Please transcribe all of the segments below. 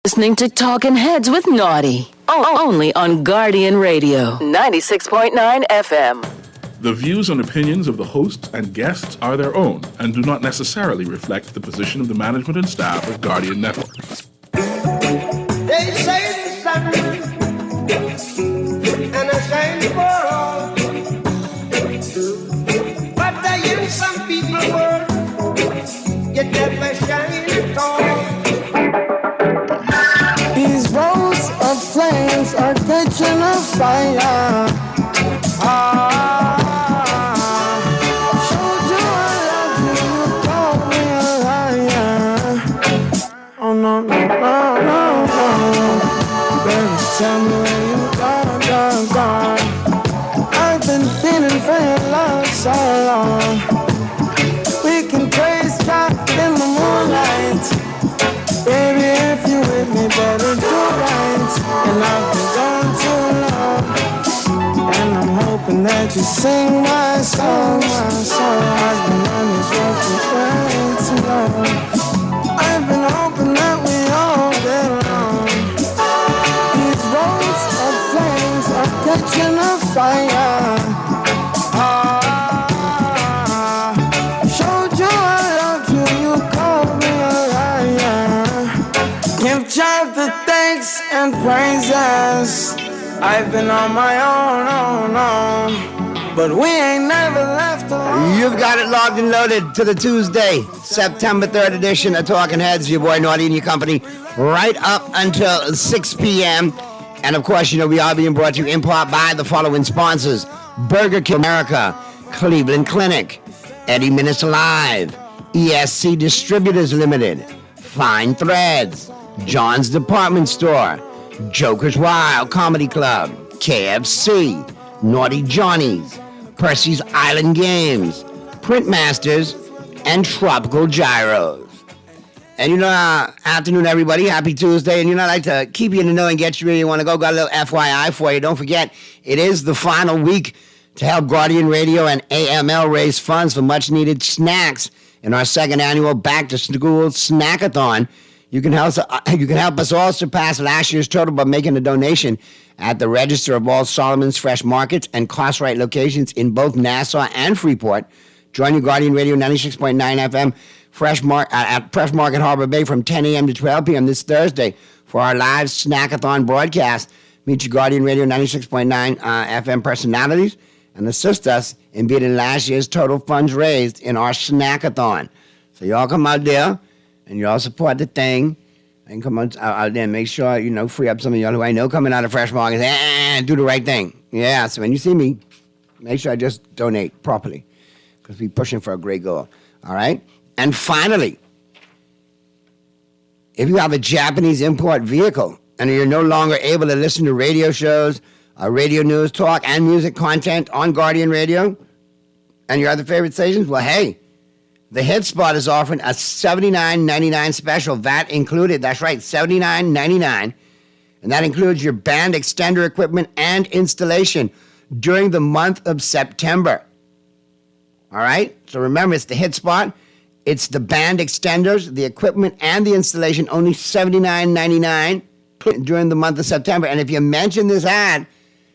Listening to Talking Heads with Naughty. Only on Guardian Radio, 96.9 FM. The views and opinions of the hosts and guests are their own and do not necessarily reflect the position of the management and staff of Guardian Network. They say the sun and I shine for all, but in some people's world, you never shine at all. These rows of flames are catching a fire. Showed you I love you, you called me a liar. Oh no, no, no, no, no. Baby, tell me where you gone. I've been feeling for your love so long. We can praise God in the moonlight. Baby, if you with me, better do right. And I've been gone too long, and I'm hoping that you sing my song. I've been on this road for way too long. I've been hoping that we all get along. These roads of flames are catching a fire. Showed you I loved you, you called me a liar. Give God the thanks and praises. I've been on my own, but we ain't never left alone. You've got it logged and loaded to the Tuesday, September 3rd edition of Talking Heads. Your boy Naughty and your company right up until 6 p.m. And of course, we are being brought to you in part by the following sponsors: Burger King America, Cleveland Clinic, Eddie Minutes Live, ESC Distributors Limited, Fine Threads, John's Department Store, Joker's Wild Comedy Club, KFC, Naughty Johnny's, Percy's Island Games, Printmasters, and Tropical Gyros. And afternoon everybody, happy Tuesday. And I'd like to keep you in the know and get you where you want to go. Got a little FYI for you. Don't forget, it is the final week to help Guardian Radio and AML raise funds for much needed snacks in our second annual Back to School Snackathon. You can help us all surpass last year's total by making a donation at the register of all Solomon's Fresh Markets and Cartwright locations in both Nassau and Freeport. Join your Guardian Radio 96.9 FM at Fresh Market Harbor Bay from 10 a.m. to 12 p.m. this Thursday for our live Snackathon broadcast. Meet your Guardian Radio 96.9 FM personalities and assist us in beating last year's total funds raised in our Snackathon. So y'all come out there and y'all support the thing and come out there and make sure, free up some of y'all who I know coming out of Fresh Market and do the right thing. Yeah, so when you see me, make sure I just donate properly because we're pushing for a great goal. All right? And finally, if you have a Japanese import vehicle and you're no longer able to listen to radio shows, radio news, talk, and music content on Guardian Radio and your other favorite stations, well, hey, the Head Spot is offering a $79.99 special, VAT included. That's right, $79.99. And that includes your band extender equipment and installation during the month of September. All right? So remember, it's the Hit Spot. It's the band extenders, the equipment, and the installation, only $79.99 during the month of September. And if you mention this ad,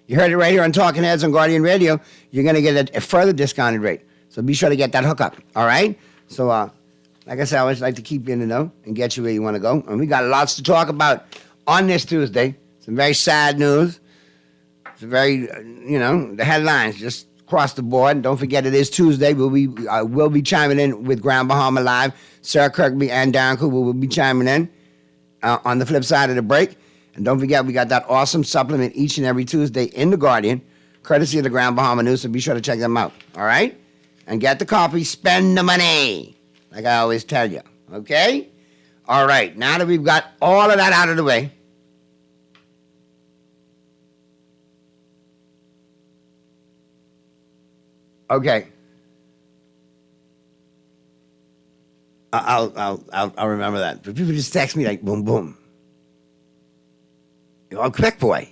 you heard it right here on Talking Heads on Guardian Radio, you're going to get a further discounted rate. So be sure to get that hookup, all right? So, like I said, I always like to keep you in the know and get you where you want to go. And we got lots to talk about on this Tuesday. Some very sad news. It's very, the headlines just across the board. Don't forget, it is Tuesday. We'll be chiming in with Grand Bahama Live. Sarah Kirkby and Darren Cooper will be chiming in on the flip side of the break. And don't forget, we got that awesome supplement each and every Tuesday in The Guardian, courtesy of the Grand Bahama News, so be sure to check them out, all right? And get the copy, spend the money, like I always tell you, okay? All right, now that we've got all of that out of the way, okay. I'll remember that. But people just text me like, boom, boom. You're all quick, boy.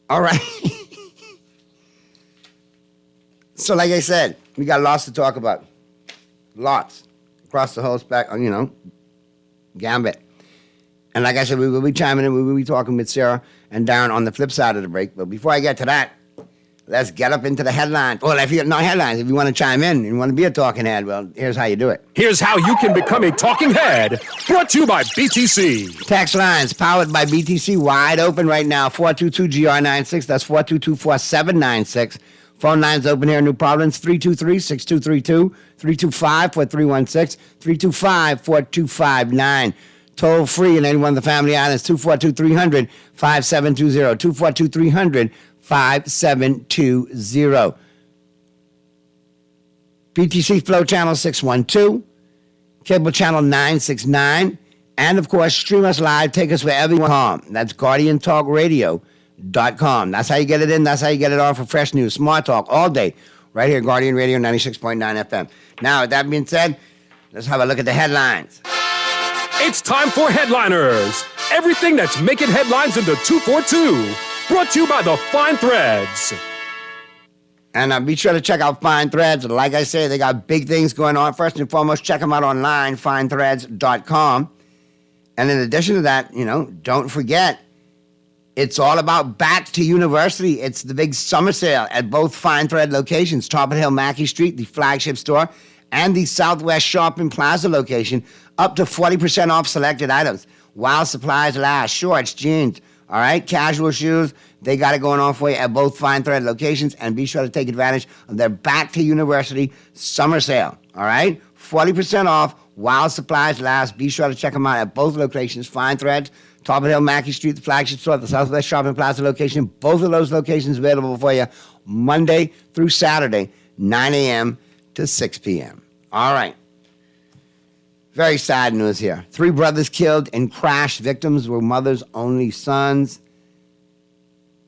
All right. So like I said, we got lots to talk about. Lots. Across the whole spec, gambit. And like I said, we will be chiming in. We will be talking with Sarah and Darren on the flip side of the break. But before I get to that, let's get up into the headlines. Well, if you not headlines, if you want to chime in and you want to be a talking head, well, here's how you do it. Here's how you can become a talking head. Brought to you by BTC. Text lines powered by BTC wide open right now. 422-GR96. That's 422-4796. Phone lines open here in New Providence. 323-6232. 325-4316. 325-4259. Toll free in any one of the family islands. 242-300-5720. 242-300-5720. BTC Flow Channel 612. Cable Channel 969. And, of course, stream us live. Take us wherever you want. That's GuardianTalkRadio.com. That's how you get it in. That's how you get it on for fresh news. Smart talk all day. Right here, Guardian Radio 96.9 FM. Now, with that being said, let's have a look at the headlines. It's time for Headliners. Everything that's making headlines in the 242. Brought to you by the Fine Threads. And be sure to check out Fine Threads. Like I say, they got big things going on. First and foremost, check them out online, finethreads.com. And in addition to that, don't forget, it's all about Back to University. It's the big summer sale at both Fine Thread locations, Top of Hill, Mackey Street, the flagship store, and the Southwest Shopping Plaza location, up to 40% off selected items while supplies last. Shorts, jeans, all right, casual shoes, they got it going on for you at both Fine Thread locations, and be sure to take advantage of their Back to University summer sale, all right? 40% off while supplies last. Be sure to check them out at both locations, Fine Threads, Top of Hill, Mackey Street, the flagship store, the Southwest Shopping Plaza location. Both of those locations available for you Monday through Saturday, 9 a.m. to 6 p.m. All right. Very sad news here. 3 brothers killed in crash. Victims were mother's only sons.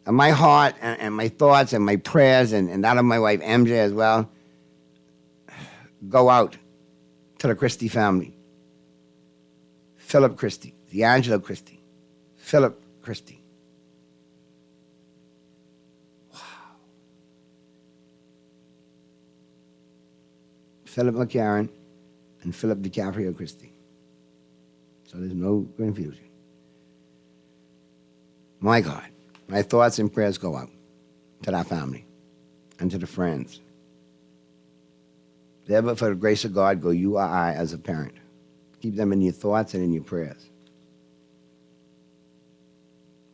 And my heart and my thoughts and my prayers and that of my wife MJ as well go out to the Christie family. Philip Christie, D'Angelo Christie, Philip Christie. Wow. Philip McCarran and Philip DiCaprio Christie. So there's no confusion. My God, my thoughts and prayers go out to that family and to the friends. There but for the grace of God go you or I as a parent. Keep them in your thoughts and in your prayers.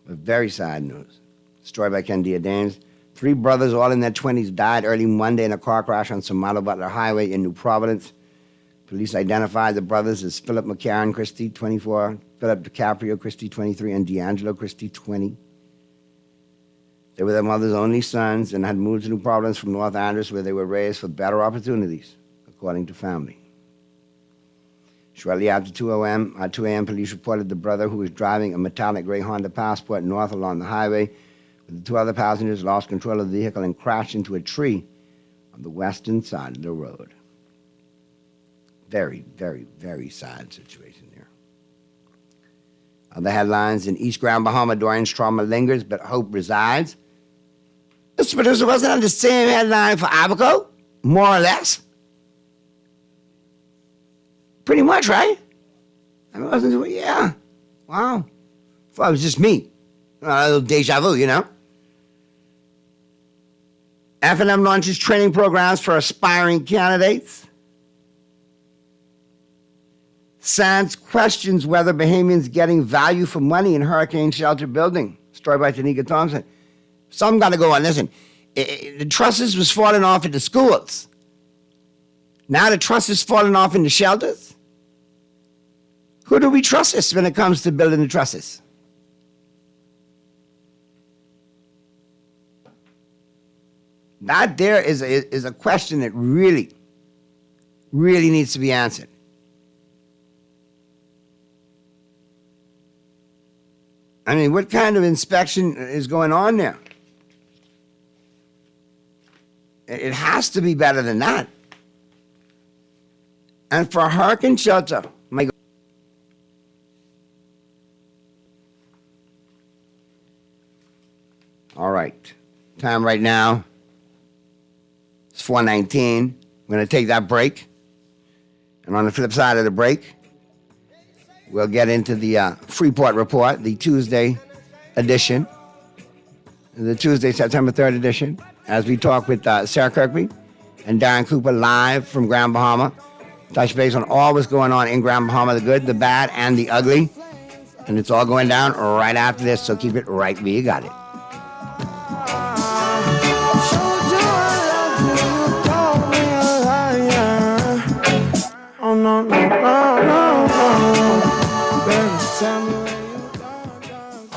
But very sad news. Story by Ken Diadames. 3 brothers, all in their 20s, died early Monday in a car crash on Samalo Butler Highway in New Providence. Police identified the brothers as Philip McCarran Christie, 24, Philip DiCaprio Christie, 23, and D'Angelo Christie, 20. They were their mother's only sons and had moved to New Providence from North Andros, where they were raised for better opportunities, according to family. Shortly after 2 a.m., police reported the brother, who was driving a metallic gray Honda Passport north along the highway with the 2 other passengers, lost control of the vehicle and crashed into a tree on the western side of the road. Very, very, very sad situation there. Other headlines: in East Grand Bahama, Dorian's trauma lingers, but hope resides. This producer wasn't on the same headline for Abaco, more or less. Pretty much, right? I mean, wasn't it? Yeah. Wow. Thought it was just me. A little deja vu, F&M launches training programs for aspiring candidates. SANS questions whether Bahamians getting value for money in hurricane shelter building. Story by Tanika Thompson. Some got to go on. Listen, the trusses was falling off at the schools. Now the trusses falling off in the shelters. Who do we trust when it comes to building the trusses? That there is a question that really, really needs to be answered. I mean, what kind of inspection is going on there? It has to be better than that. And for a hurricane shelter, my God. All right. Time right now. It's 4:19. We're going to take that break. And on the flip side of the break, we'll get into the Freeport Report, the Tuesday edition, the Tuesday, September 3rd edition, as we talk with Sarah Kirkby and Darren Cooper live from Grand Bahama. Touch base on all what's going on in Grand Bahama, the good, the bad, and the ugly. And it's all going down right after this, so keep it right where you got it.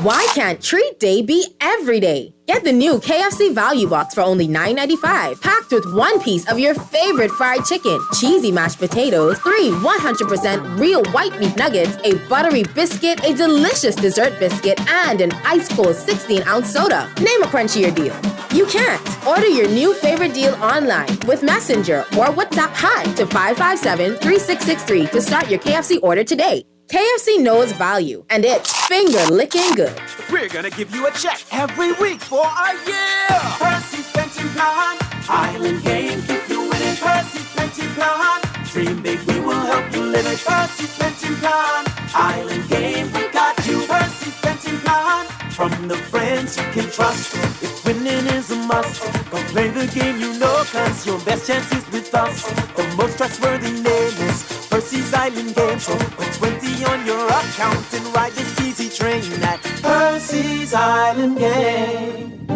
Why can't treat day be every day? Get the new KFC Value Box for only $9.95, packed with one piece of your favorite fried chicken, cheesy mashed potatoes, 3 100% real white meat nuggets, a buttery biscuit, a delicious dessert biscuit, and an ice-cold 16-ounce soda. Name a crunchier deal. You can't. Order your new favorite deal online with Messenger or WhatsApp Hi to 557-3663 to start your KFC order today. KFC knows value, and it's finger-licking good. We're gonna give you a check every week for a year. Percy's Pension Plan, Island Game, keep you winning. Percy's Pension Plan, dream big, we will help you live it. Percy's Pension Plan, Island Game, we got you. Percy's Pension Plan, from the friends you can trust. If winning is a must, go play the game you know, cause your best chance is with us. The most trustworthy name is Percy's Island Game, so put 20 on your account and ride this easy train at Percy's Island Game.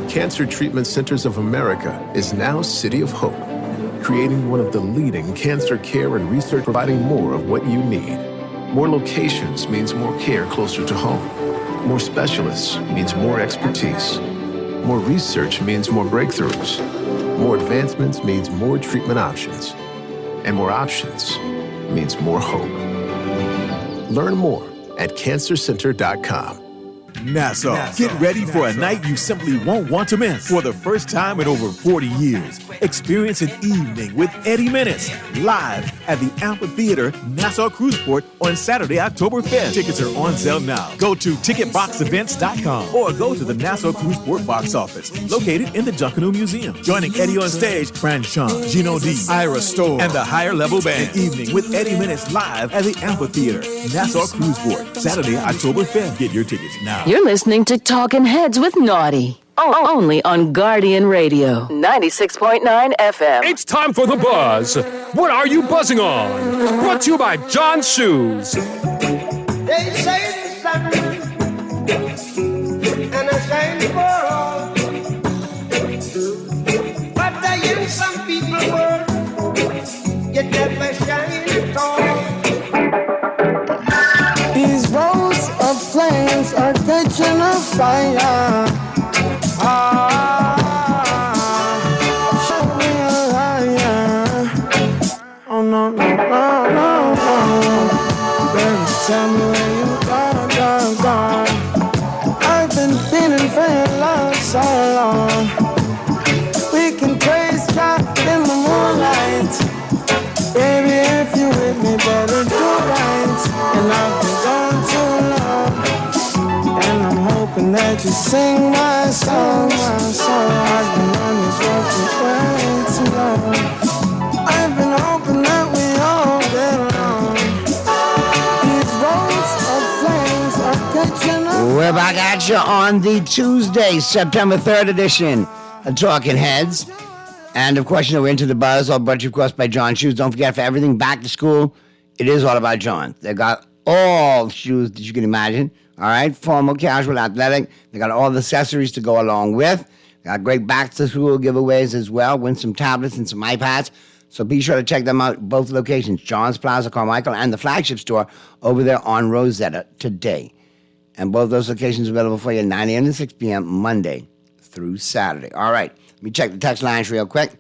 Cancer Treatment Centers of America is now City of Hope, creating one of the leading cancer care and research, providing more of what you need. More locations means more care closer to home. More specialists means more expertise. More research means more breakthroughs. More advancements means more treatment options. And more options means more hope. Learn more at cancercenter.com. Nassau, get ready for a night you simply won't want to miss. For the first time in over 40 years, experience an evening with Eddie Menace live at the Amphitheater, Nassau Cruiseport on Saturday, October 5th. Tickets are on sale now. Go to ticketboxevents.com or go to the Nassau Cruiseport box office located in the Junkanoo Museum. Joining Eddie on stage, Fran Chon, Gino D, Ira Stoll, and the Higher Level Band. An evening with Eddie Menace live at the Amphitheater, Nassau Cruiseport, Saturday, October 5th. Get your tickets now. You're listening to Talkin' Heads with Naughty. Only on Guardian Radio, 96.9 FM. It's time for The Buzz. What are you buzzing on? Brought to you by John's Shoes. They say the sun and I shine for all, but I am some people world, yet never shine at all. These rows of flames are catching a fire. Show me a liar. Oh no, no, no, no, no. Baby, tell me where you gone. I've been feeling for your love so long. We can praise God in the moonlight. Baby, if you with me, better do right. And I've been gone too long, and I'm hoping that you sing my song. I've been on this road for way too long. I've been hoping that we all get along. These roads of flames are catching up. We're back at you on the Tuesday, September 3rd edition of Talking Heads. And, of course, we're into the buzz, all brought to you, of course, by John Shoes. Don't forget, for everything back to school, it is all about John. They've got all shoes that you can imagine, all right? Formal, casual, athletic. They got all the accessories to go along with. They got great back-to-school giveaways as well. Win some tablets and some iPads. So be sure to check them out, both locations, John's Plaza, Carmichael, and the flagship store over there on Rosetta today. And both those locations available for you 9 a.m. to 6 p.m. Monday through Saturday. All right. Let me check the text lines real quick.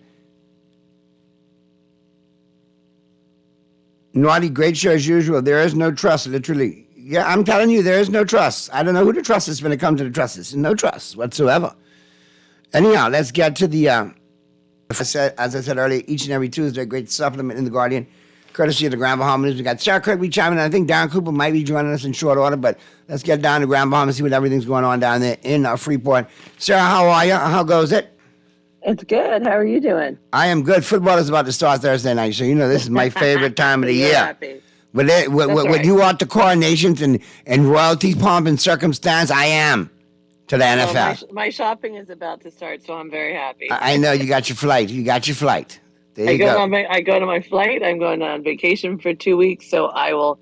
Naughty, great show as usual. There is no trust, literally. Yeah, I'm telling you, there is no trust. I don't know who to trust is when it comes to the trust. There's no trust whatsoever. Anyhow, let's get to the, as I said earlier, each and every Tuesday, great supplement in The Guardian, courtesy of the Grand Bahama News. We got Sarah Kirkby chiming in. I think Darren Cooper might be joining us in short order, but let's get down to Grand Bahama and see what everything's going on down there in Freeport. Sarah, how are you? How goes it? It's good. How are you doing? I am good. Football is about to start Thursday night, so you know this is my favorite time of the year. Happy. When you want the coronations and royalties, pomp, and circumstance, I am to the NFL. My shopping is about to start, so I'm very happy. I know you got your flight. There you go. I go to my flight. I'm going on vacation for 2 weeks, so I will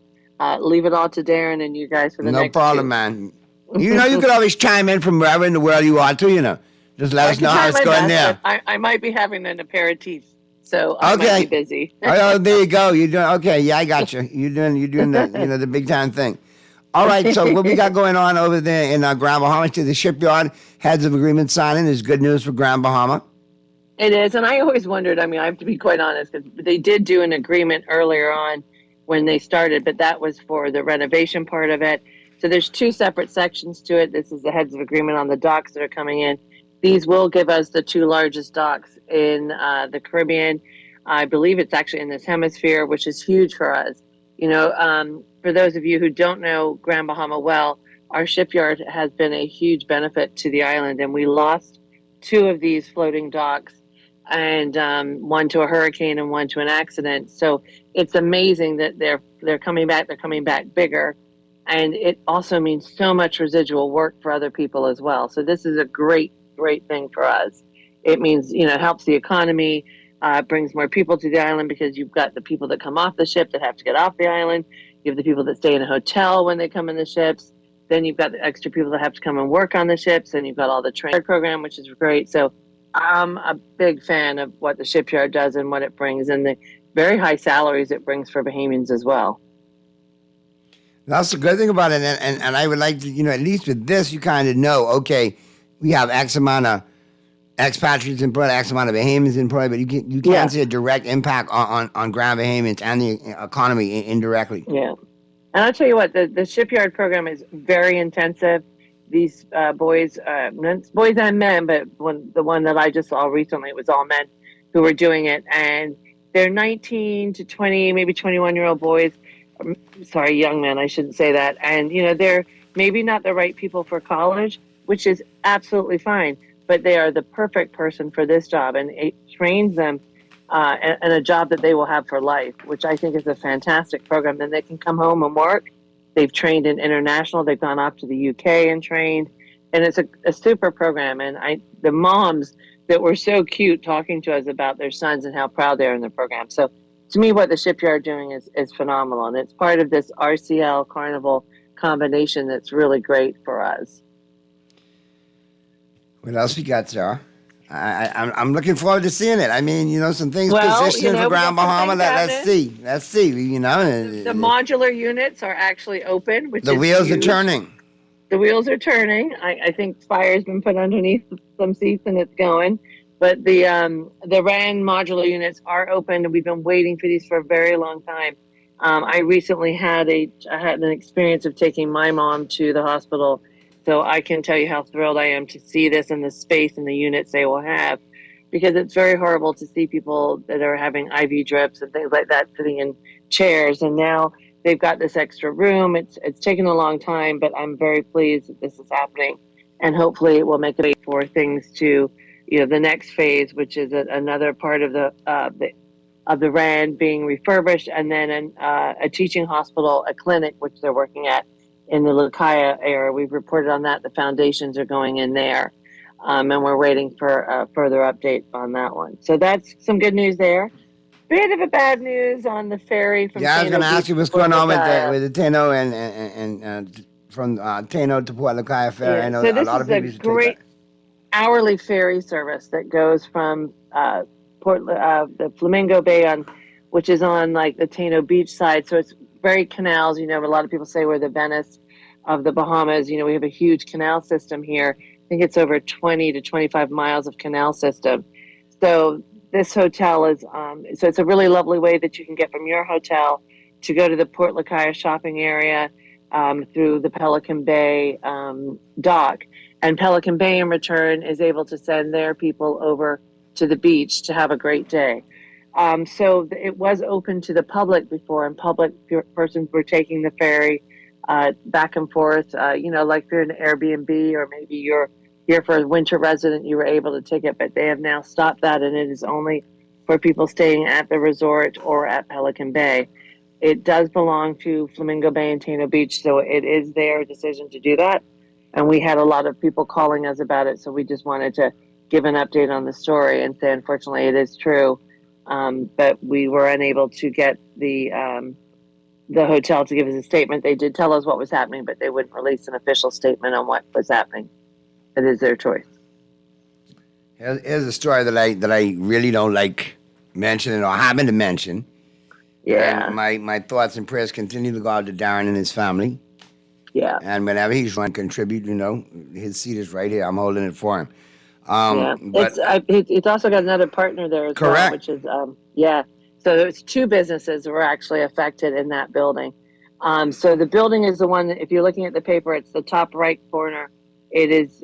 leave it all to Darren and you guys for the next. No problem, man. You know you could always chime in from wherever in the world you want to. Just let us know how it's going there. I might be having an aperitif, so I might be busy. Oh, there you go. You're doing okay. Yeah, I got you. You're doing the the big time thing. All right. So what we got going on over there in Grand Bahama to the shipyard heads of agreement signing is good news for Grand Bahama. It is, and I always wondered. I mean, I have to be quite honest, because they did do an agreement earlier on when they started, but that was for the renovation part of it. So there's two separate sections to it. This is the heads of agreement on the docks that are coming in. These will give us the two largest docks in the Caribbean. I believe it's actually in this hemisphere, which is huge for us. For those of you who don't know Grand Bahama well, our shipyard has been a huge benefit to the island, and we lost two of these floating docks, and one to a hurricane and one to an accident. So it's amazing that they're coming back. They're coming back bigger. And it also means so much residual work for other people as well. So this is a great thing for us. It means, it helps the economy, brings more people to the island because you've got the people that come off the ship that have to get off the island. You have the people that stay in a hotel when they come in the ships. Then you've got the extra people that have to come and work on the ships. And you've got all the training program, which is great. So I'm a big fan of what the shipyard does and what it brings, and the very high salaries it brings for Bahamians as well. That's the good thing about it, and I would like to, at least with this, you kind of know, okay, we have X amount of expatriates employed, X amount of Bahamians employed, but you can't see a direct impact on Grand Bahamians and the economy indirectly. Yeah, and I'll tell you what, the shipyard program is very intensive. These boys and men, but the one that I just saw recently, it was all men who were doing it, and they're 19 to 20, maybe 21-year-old boys. Sorry, young men, I shouldn't say that. And, they're maybe not the right people for college, which is absolutely fine, but they are the perfect person for this job. And it trains them in a job that they will have for life, which I think is a fantastic program. Then they can come home and work. They've trained in international. They've gone off to the UK and trained. And it's a super program. And the moms that were so cute talking to us about their sons and how proud they are in the program. So to me, what the shipyard doing is phenomenal, and it's part of this RCL Carnival combination that's really great for us. What else we got, Sarah? I'm looking forward to seeing it. I mean, some things positioned for Grand Bahama. Let's see. The modular units are actually open, which the wheels are turning. The wheels are turning. I think fire's been put underneath some seats and it's going. But the RAN modular units are open, and we've been waiting for these for a very long time. I recently had an experience of taking my mom to the hospital, so I can tell you how thrilled I am to see this and the space and the units they will have, because it's very horrible to see people that are having IV drips and things like that sitting in chairs, and now they've got this extra room. It's taken a long time, but I'm very pleased that this is happening, and hopefully it will make it for things to the next phase, which is another part of the RAN being refurbished, and then a teaching hospital, a clinic, which they're working at in the Lucaya area. We've reported on that. The foundations are going in there, and we're waiting for a further update on that one. So that's some good news there. Bit of a bad news on the ferry from I was going to ask you what's going on with the Tano and from Tano to Port Lucaya ferry. Yeah. I know so a lot of people this is a great hourly ferry service that goes from the Flamingo Bay which is on like the Tano Beach side. So it's very canals. A lot of people say we're the Venice of the Bahamas. We have a huge canal system here. I think it's over 20 to 25 miles of canal system. So this hotel is, so it's a really lovely way that you can get from your hotel to go to the Port Lucaya shopping area through the Pelican Bay dock. And Pelican Bay, in return, is able to send their people over to the beach to have a great day. So it was open to the public before, and public persons were taking the ferry back and forth. Like if you're in an Airbnb or maybe you're here for a winter resident, you were able to take it, but they have now stopped that, and it is only for people staying at the resort or at Pelican Bay. It does belong to Flamingo Bay and Tano Beach, so it is their decision to do that. And we had a lot of people calling us about it, so we just wanted to give an update on the story and say, unfortunately, it is true. But we were unable to get the hotel to give us a statement. They did tell us what was happening, but they wouldn't release an official statement on what was happening. It is their choice. Here's a story that I really don't like mentioning or having to mention. Yeah. And my thoughts and prayers continue to go out to Darren and his family. Yeah. And whenever he's trying to contribute, his seat is right here. I'm holding it for him. But it's also got another partner there as well, which is So there's two businesses that were actually affected in that building. So the building is the one that, if you're looking at the paper, it's the top right corner. It is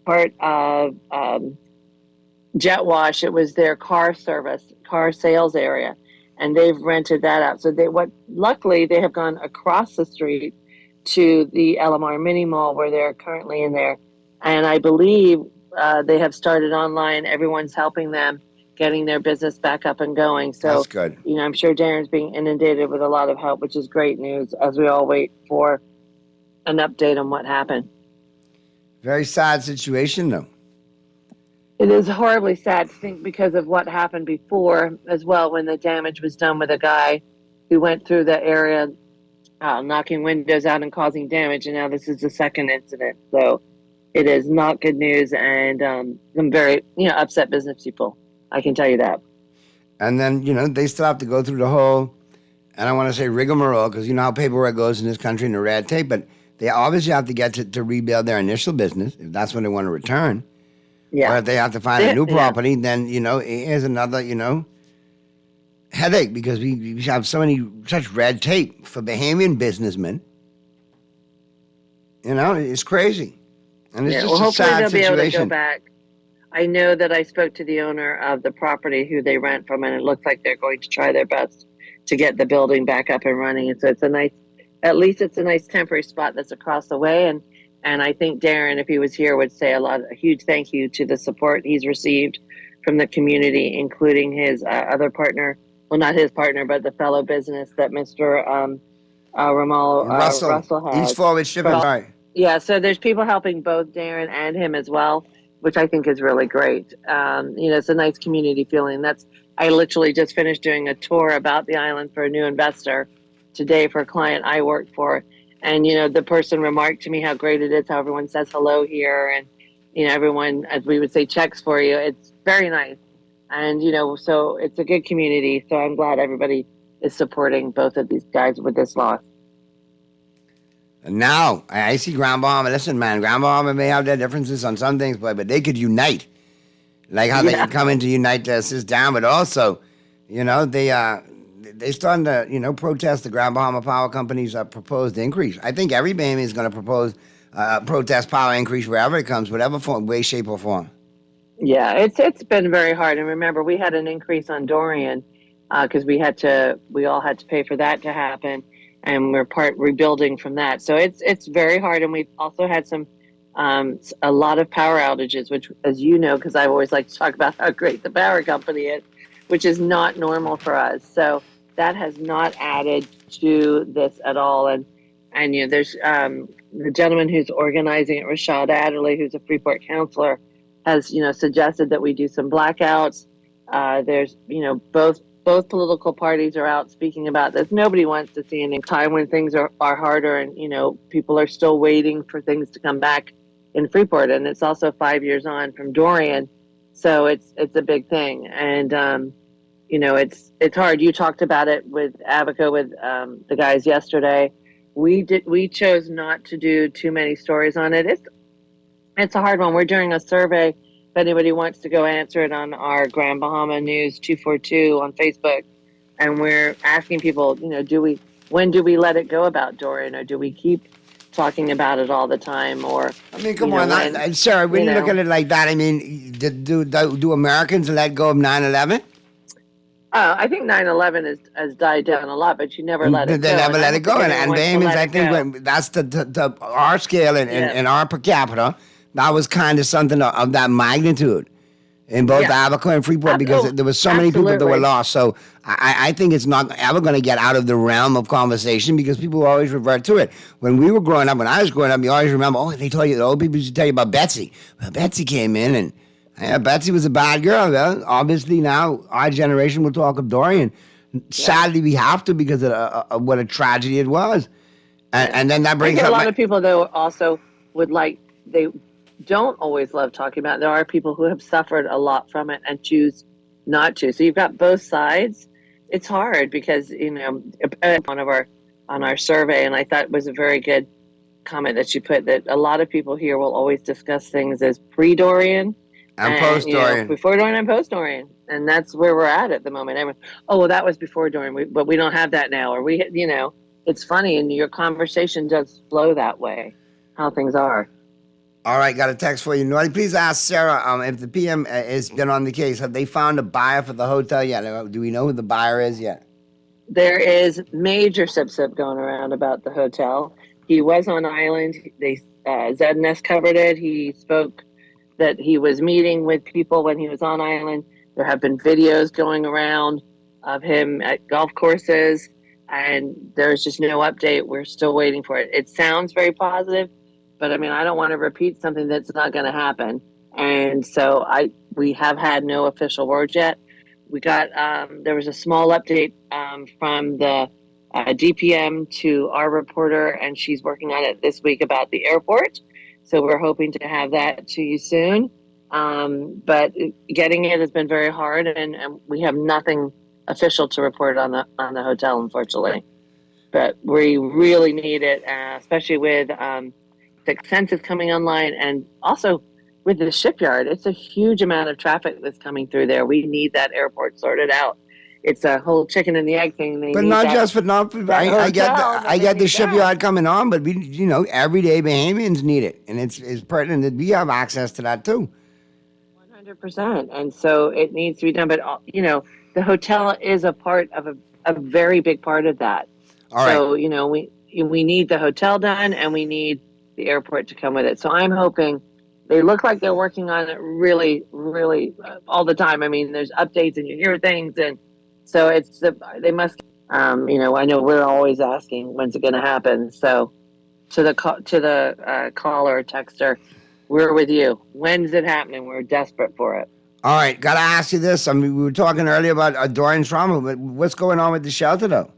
part of Jet Wash. It was their car sales area, and they've rented that out. So luckily they have gone across the street to the LMR Mini Mall where they're currently in there, and I believe they have started online. Everyone's helping them getting their business back up and going. So that's good. I'm sure Darren's being inundated with a lot of help, which is great news as we all wait for an update on what happened. Very sad situation, though. It is horribly sad to think because of what happened before as well, when the damage was done with a guy who went through the area knocking windows out and causing damage, and now this is the second incident. So it is not good news, and some very upset business people. I can tell you that. And then they still have to go through the whole, and I want to say rigmarole, because you know how paperwork goes in this country in the red tape, but they obviously have to get to rebuild their initial business if that's when they want to return. Yeah. Or if they have to find a new property, then here's another headache, because we have such red tape for Bahamian businessmen. It's crazy. And it's just a sad they'll situation. be able to go back. I know that I spoke to the owner of the property who they rent from, and it looks like they're going to try their best to get the building back up and running. And so it's a nice temporary spot that's across the way. And I think Darren, if he was here, would say a huge thank you to the support he's received from the community, including his other partner. Well, not his partner, but the fellow business that Mr. Russell has. East Forward Shipping, right. Yeah, so there's people helping both Darren and him as well, which I think is really great. It's a nice community feeling. I literally just finished doing a tour about the island for a new investor today for a client I work for. And, the person remarked to me how great it is, how everyone says hello here. And, everyone, as we would say, checks for you. It's very nice. And, so it's a good community. So I'm glad everybody is supporting both of these guys with this loss. Now, I see Grand Bahama. Listen, man, Grand Bahama may have their differences on some things, but they could unite. Like how they can come in to unite to assist down, but also, they starting to, protest the Grand Bahama Power Company's proposed increase. I think every Bahamian is going to propose protest power increase wherever it comes, whatever way, shape, or form. Yeah, it's been very hard. And remember, we had an increase on Dorian because we all had to pay for that to happen. And we're rebuilding from that. So it's very hard. And we've also had a lot of power outages, which, as you know, because I always like to talk about how great the power company is, which is not normal for us. So that has not added to this at all. And there's the gentleman who's organizing it, Rashad Adderley, who's a Freeport counselor, has, suggested that we do some blackouts. There's, both political parties are out speaking about this. Nobody wants to see a time when things are harder and, people are still waiting for things to come back in Freeport. And it's also 5 years on from Dorian. So it's a big thing. And, it's hard. You talked about it with Abaco, with the guys yesterday. We chose not to do too many stories on it. It's a hard one. We're doing a survey. If anybody wants to go answer it on our Grand Bahama News 242 on Facebook, and we're asking people, when do we let it go about Dorian, or do we keep talking about it all the time? Or come on, Sarah, when you look at it like that, do Americans let go of 9/11? I think 9/11 has died down a lot, but you never let it go. They never let it go, and Bahamians, I think that's the our scale and our per capita. That was kind of something of that magnitude. in both Yeah. Abaco and Freeport because there was so many people that were absolutely. lost. So I think it's not ever going to get out of the realm of conversation because people always revert to it. When we were growing up, when I was growing up, you always remember, they told you, the old people used to tell you about Betsy. Well, Betsy came in and Betsy was a bad girl. Well, obviously now our generation will talk of Dorian. Sadly, we have to because of what a tragedy it was. And then that I brings think up a lot of people, though, also would they don't always love talking about it. There are people who have suffered a lot from it and choose not to. So you've got both sides. It's hard because, on our survey, and I thought it was a very good comment that you put, that a lot of people here will always discuss things as pre-Dorian and post-Dorian. before Dorian and post-Dorian. And that's where we're at the moment. Everyone, well, that was before Dorian, but we don't have that now. Or it's funny, and your conversation does flow that way, how things are. All right, got a text for you. Naughty, please ask Sarah if the PM has been on the case. Have they found a buyer for the hotel yet? Do we know who the buyer is yet? There is major sip going around about the hotel. He was on island. ZNS covered it. He spoke that he was meeting with people when he was on island. There have been videos going around of him at golf courses, and there's just no update. We're still waiting for it. It sounds very positive, but I don't want to repeat something that's not going to happen. And so we have had no official word yet. We got, there was a small update from the DPM to our reporter, and she's working on it this week about the airport. So we're hoping to have that to you soon. But getting it has been very hard, and we have nothing official to report on the hotel, unfortunately. But we really need it, especially with the census coming online, and also with the shipyard. It's a huge amount of traffic that's coming through there. We need that airport sorted out. It's a whole chicken and the egg thing. But not just for I get the shipyard coming on, but everyday Bahamians need it, and it's pertinent that we have access to that too. 100%, and so it needs to be done. But the hotel is a part of a very big part of that. All right. So we need the hotel done, and we need the airport to come with it. So I'm hoping. They look like they're working on it really, really all the time. There's updates and you hear things, and so they must. I know we're always asking when's it going to happen. So to the caller or texter, we're with you. When's it happening? We're desperate for it. All right, got to ask you this. We were talking earlier about Dorian trauma, but what's going on with the shelter though?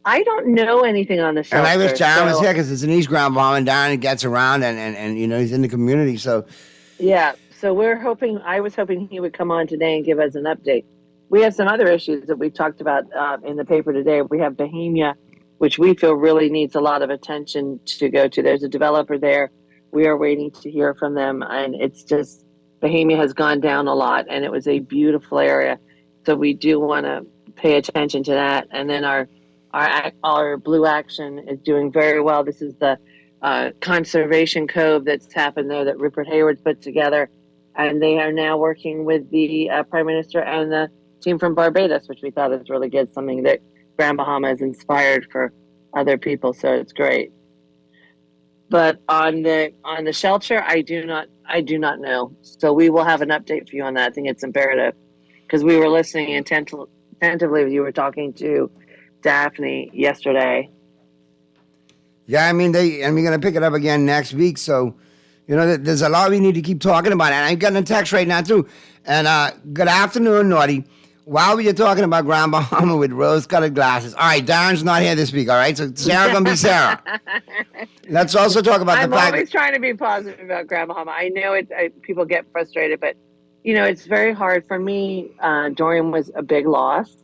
I don't know anything on the shelter. And I wish Darren was here because it's an East Grand Bomb, and Darren gets around and he's in the community. So yeah, so I was hoping he would come on today and give us an update. We have some other issues that we've talked about in the paper today. We have Bahamia, which we feel really needs a lot of attention to go to. There's a developer there. We are waiting to hear from them, and it's just Bahamia has gone down a lot, and it was a beautiful area. So we do want to pay attention to that. And then our Blue Action is doing very well. This is the conservation cove that's happened there that Rupert Hayward's put together, and they are now working with the Prime Minister and the team from Barbados, which we thought is really good, something that Grand Bahama has inspired for other people, so it's great. But on the shelter, I do not know. So we will have an update for you on that. I think it's imperative because we were listening attentively as you were talking to Daphne yesterday. Yeah, we're going to pick it up again next week. So, there's a lot we need to keep talking about. And I'm getting a text right now, too. And good afternoon, Naughty. While we are talking about Grand Bahama with rose-colored glasses. All right, Darren's not here this week, all right? So Sarah's going to be Sarah. Let's also talk about I'm the fact always trying to be positive about Grand Bahama. I know people get frustrated, but, it's very hard. For me, Dorian was a big loss.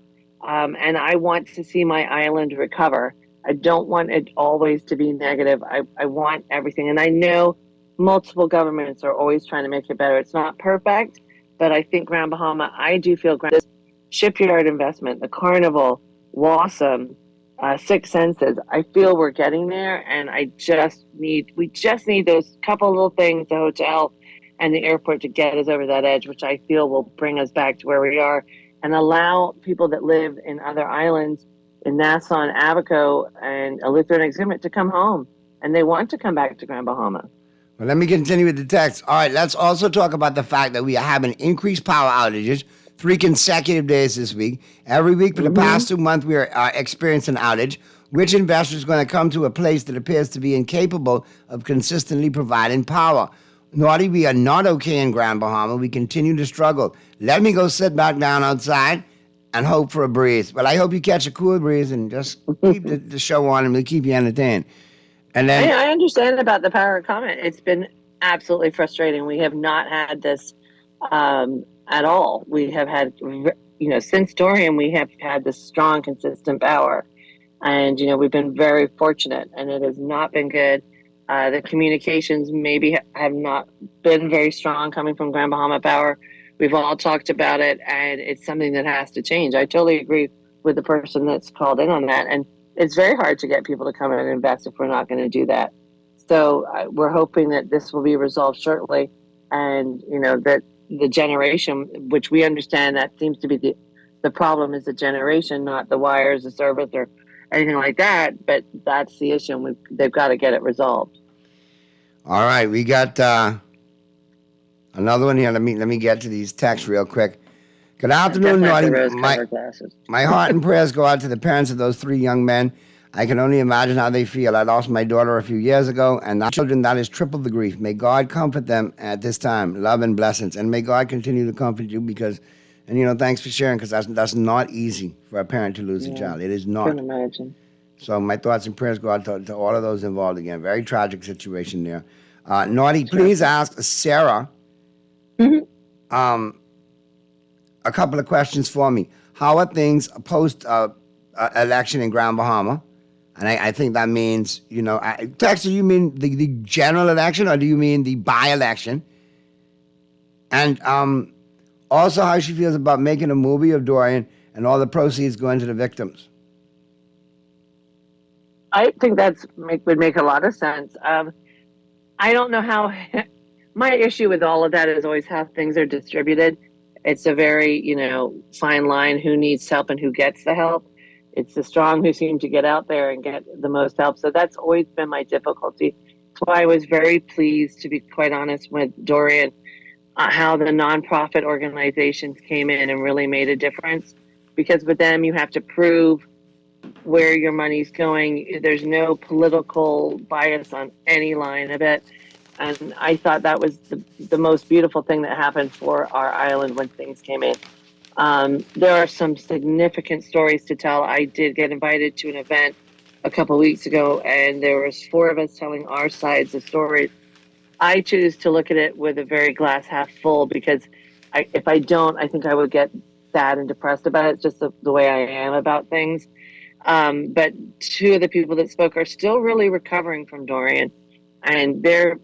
And I want to see my island recover. I don't want it always to be negative. I want everything. And I know multiple governments are always trying to make it better. It's not perfect, but I think Grand Bahama, I do feel this shipyard investment, the carnival, Wassam, Six Senses, I feel we're getting there. And we just need those couple little things, the hotel and the airport, to get us over that edge, which I feel will bring us back to where we are and allow people that live in other islands in Nassau and Abaco and Eleuthera and Exumat to come home. And they want to come back to Grand Bahama. Well, let me continue with the text. All right, let's also talk about the fact that we are having increased power outages 3 consecutive days this week. Every week for the past 2 months, we are experiencing an outage. Which investor is going to come to a place that appears to be incapable of consistently providing power? Naughty, we are not okay in Grand Bahama. We continue to struggle. Let me go sit back down outside and hope for a breeze. Well, I hope you catch a cool breeze and just keep the show on and we'll keep you entertained. And then I understand about the power comment. It's been absolutely frustrating. We have not had this at all. We have had, since Dorian, we have had this strong, consistent power. And, we've been very fortunate, and it has not been good. The communications maybe have not been very strong coming from Grand Bahama Power. We've all talked about it, and it's something that has to change. I totally agree with the person that's called in on that. And it's very hard to get people to come in and invest if we're not going to do that. So we're hoping that this will be resolved shortly, and, that the generation, which we understand that seems to be the problem is the generation, not the wires, the service, or anything like that, but that's the issue, and they've got to get it resolved. all right, we got another one here. Let me get to these texts real quick. Good afternoon, Naughty. My heart and prayers go out to the parents of those 3 young men. I can only imagine how they feel. I lost my daughter a few years ago, and our children, that is triple the grief. May God comfort them at this time. Love and blessings. And may God continue to comfort you because, and thanks for sharing, because that's not easy for a parent to lose a child. It is not. I can imagine. So my thoughts and prayers go out to all of those involved again. Very tragic situation there. Naughty, please ask Sarah a couple of questions for me. How are things post-election in Grand Bahama? And I think that means, Texas, you mean the general election, or do you mean the by-election? And also how she feels about making a movie of Dorian and all the proceeds going to the victims. I think would make a lot of sense. I don't know how. My issue with all of that is always how things are distributed. It's a very, fine line, who needs help and who gets the help. It's the strong who seem to get out there and get the most help. So that's always been my difficulty. That's why I was very pleased, to be quite honest, with Dorian, how the nonprofit organizations came in and really made a difference. Because with them, you have to prove where your money's going. There's no political bias on any line of it. And I thought that was the most beautiful thing that happened for our island when things came in. There are some significant stories to tell. I did get invited to an event a couple of weeks ago, and there was 4 of us telling our sides of stories. I choose to look at it with a very glass half full, because if I don't, I think I would get sad and depressed about it. It's just the way I am about things. But 2 of the people that spoke are still really recovering from Dorian, and their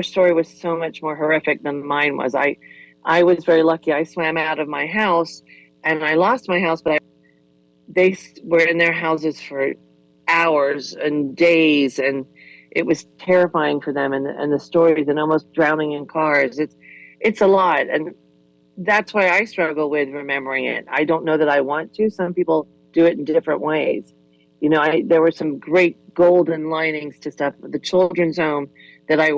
story was so much more horrific than mine was. I was very lucky. I swam out of my house, and I lost my house, but they were in their houses for hours and days, and it was terrifying for them. And the stories, and almost drowning in cars. It's a lot, and that's why I struggle with remembering it. I don't know that I want to. Some people do it in different ways. There were some great golden linings to stuff. The children's home that I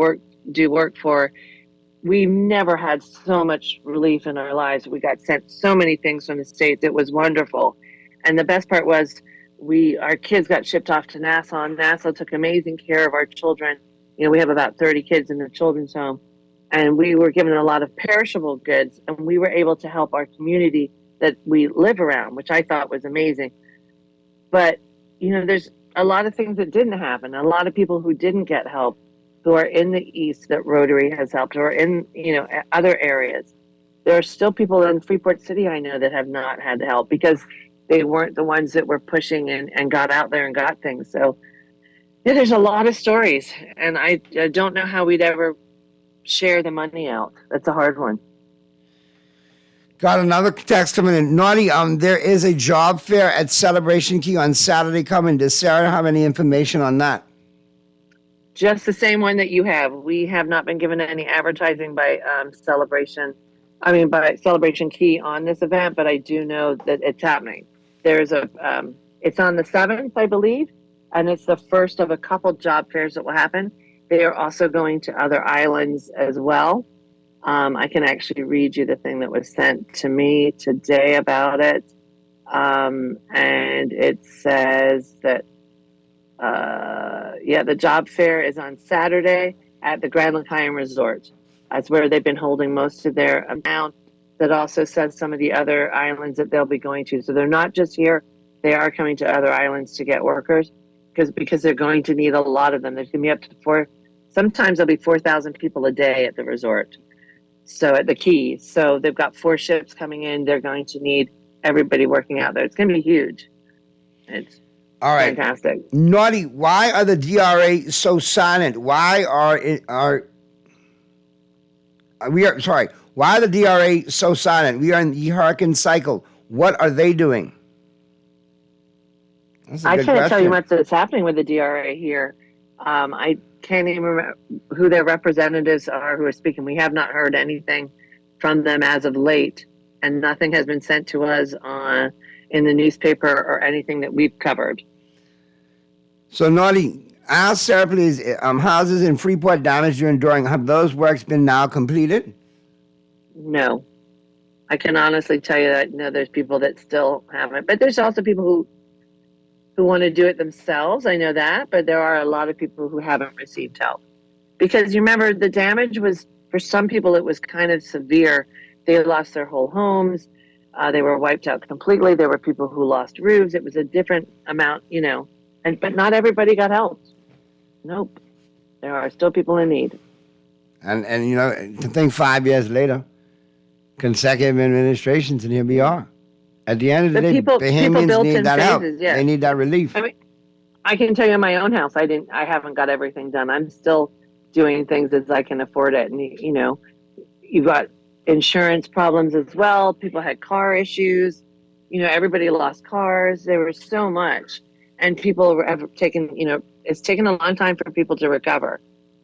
do work for, we never had so much relief in our lives. We got sent so many things from the States. It was wonderful. And the best part was our kids got shipped off to Nassau, and Nassau took amazing care of our children. We have about 30 kids in the children's home, and we were given a lot of perishable goods, and we were able to help our community that we live around, which I thought was amazing. But, there's a lot of things that didn't happen. A lot of people who didn't get help, who are in the East that Rotary has helped, or in, other areas. There are still people in Freeport City, I know, that have not had help because they weren't the ones that were pushing and got out there and got things. So there's a lot of stories, and I don't know how we'd ever share the money out. That's a hard one. Got another text coming in. Naughty, there is a job fair at Celebration Key on Saturday coming. Does Sarah have any information on that? Just the same one that you have. We have not been given any advertising by Celebration Key on this event, but I do know that it's happening. There's it's on the 7th, I believe, and it's the first of a couple job fairs that will happen. They are also going to other islands as well. I can actually read you the thing that was sent to me today about it. And it says that, the job fair is on Saturday at the Grand Lacaille Resort. That's where they've been holding most of their amount. That also says some of the other islands that they'll be going to. So they're not just here, they are coming to other islands to get workers because they're going to need a lot of them. There's going to be up to sometimes there'll be 4,000 people a day at the resort. So at the Keys. So they've got 4 ships coming in. They're going to need everybody working out there. It's going to be huge. It's all right. Fantastic. Naughty, why are the DRA so silent? Why are the DRA so silent? We are in the hurricane cycle. What are they doing? I can't tell you much that's happening with the DRA here. I can't even remember who their representatives are who are speaking. We have not heard anything from them as of late, and nothing has been sent to us in the newspaper or anything that we've covered. So, Naughty, our Seraples, houses in Freeport damaged during enduring. Have those works been now completed? No. I can honestly tell you that, there's people that still haven't. But there's also people who want to do it themselves. I know that. But there are a lot of people who haven't received help. Because you remember, the damage was, for some people, it was kind of severe. They lost their whole homes. They were wiped out completely. There were people who lost roofs. It was a different amount, but not everybody got help. Nope. There are still people in need. And to think 5 years later, consecutive administrations, and here we are. At the end of the day, Bahamians need that help. Yeah. They need that relief. I mean, I can tell you in my own house, I haven't got everything done. I'm still doing things as I can afford it. And, you've got insurance problems as well. People had car issues. Everybody lost cars. There was so much. And people have taken, it's taken a long time for people to recover.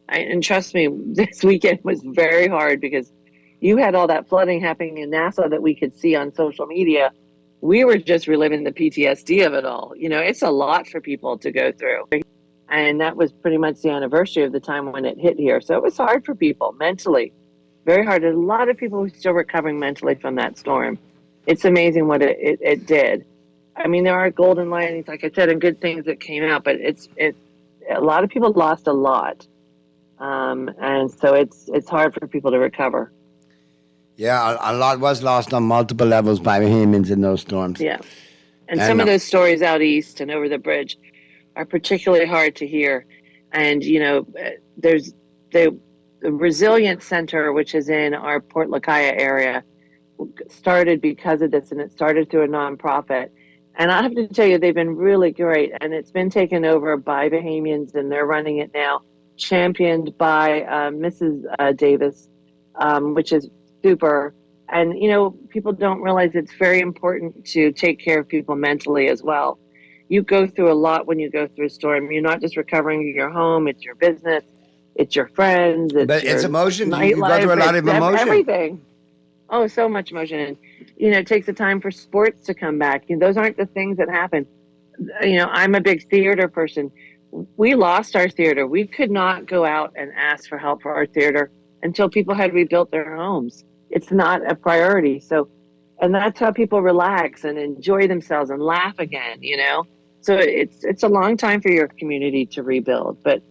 And trust me, this weekend was very hard because you had all that flooding happening in Nassau that we could see on social media. We were just reliving the PTSD of it all. It's a lot for people to go through. And that was pretty much the anniversary of the time when it hit here. So it was hard for people mentally, very hard. There's a lot of people who are still recovering mentally from that storm. It's amazing what it did. I mean, there are golden linings, like I said, and good things that came out, but it's a lot of people lost a lot. And so it's hard for people to recover. Yeah, a lot was lost on multiple levels by Bahamians in those storms. Yeah. And some of those stories out east and over the bridge are particularly hard to hear. And, there's the Resilience Center, which is in our Port Lacaille area, started because of this, and it started through a nonprofit. And I have to tell you, they've been really great. And it's been taken over by Bahamians, and they're running it now, championed by Mrs. Davis, which is super. And, people don't realize it's very important to take care of people mentally as well. You go through a lot when you go through a storm. You're not just recovering your home, it's your business, it's your friends, it's emotion. You go through a lot of emotion. Everything. Oh, so much emotion. And, it takes the time for sports to come back. Those aren't the things that happen. I'm a big theater person. We lost our theater. We could not go out and ask for help for our theater until people had rebuilt their homes. It's not a priority. So, and that's how people relax and enjoy themselves and laugh again, So it's a long time for your community to rebuild. But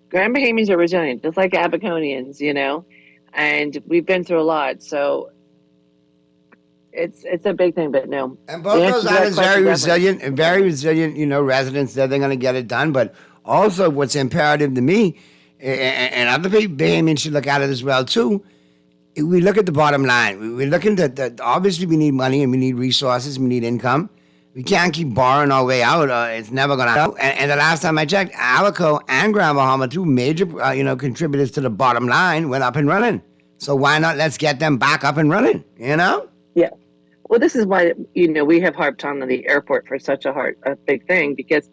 Grand Bahamians are resilient, just like Abaconians, and we've been through a lot. So it's a big thing, but no. And both those islands very resilient, residents there, they're going to get it done. But also what's imperative to me, and other people, Bahamians should look at it as well too, we look at the bottom line. We're looking at obviously we need money and we need resources, we need income. We can't keep borrowing our way out. It's never going to happen. And the last time I checked, Alico and Grand Bahama, 2 major, contributors to the bottom line, went up and running. So why not let's get them back up and running, Yeah. Well, this is why, we have harped on the airport for such a big thing because,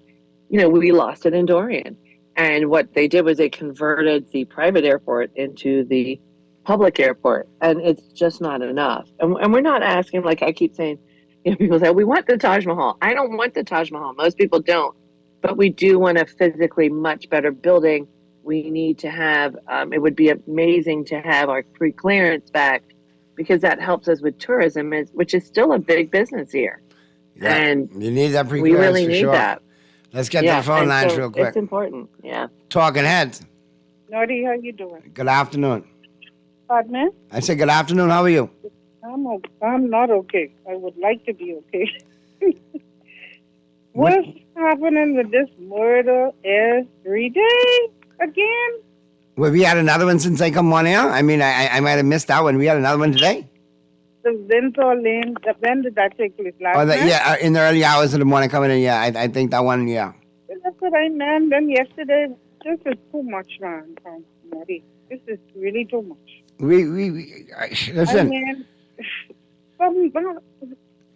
we lost it in Dorian. And what they did was they converted the private airport into the public airport. And it's just not enough. And we're not asking, like I keep saying, people say, we want the Taj Mahal. I don't want the Taj Mahal. Most people don't. But we do want a physically much better building we need to have, it would be amazing to have our pre-clearance back, because that helps us with tourism, which is still a big business here. Yeah, And you need that we pre-clearance really for need sure. that. Let's get to the phone and lines so real quick. It's important, yeah. Talking Heads. Naughty, how you doing? Good afternoon. Pardon me? I said good afternoon. How are you? I'm not okay. I would like to be okay. What's happening with this murder every day again? Well, we had another one since I come on here. I mean, I might have missed that one. We had another one today. The Winter Lane, when did that take place? Last night? Yeah, in the early hours of the morning coming in. Yeah, I think that one. Yeah. That's what I meant. Then yesterday, this is too much, man. Naughty. This is really too much. Listen. I mean,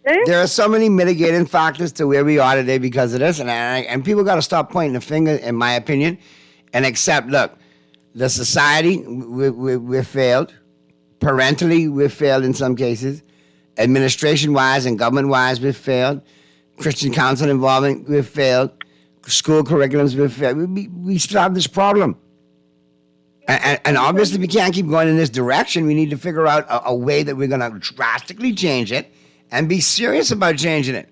there are so many mitigating factors to where we are today because of this, and people got to stop pointing the finger, in my opinion, and accept. Look, the society we're failed, parentally we've failed in some cases, administration-wise and government-wise we've failed, Christian council involvement we've failed, school curriculums we've failed. We still have this problem. And obviously, we can't keep going in this direction. We need to figure out a way that we're going to drastically change it and be serious about changing it.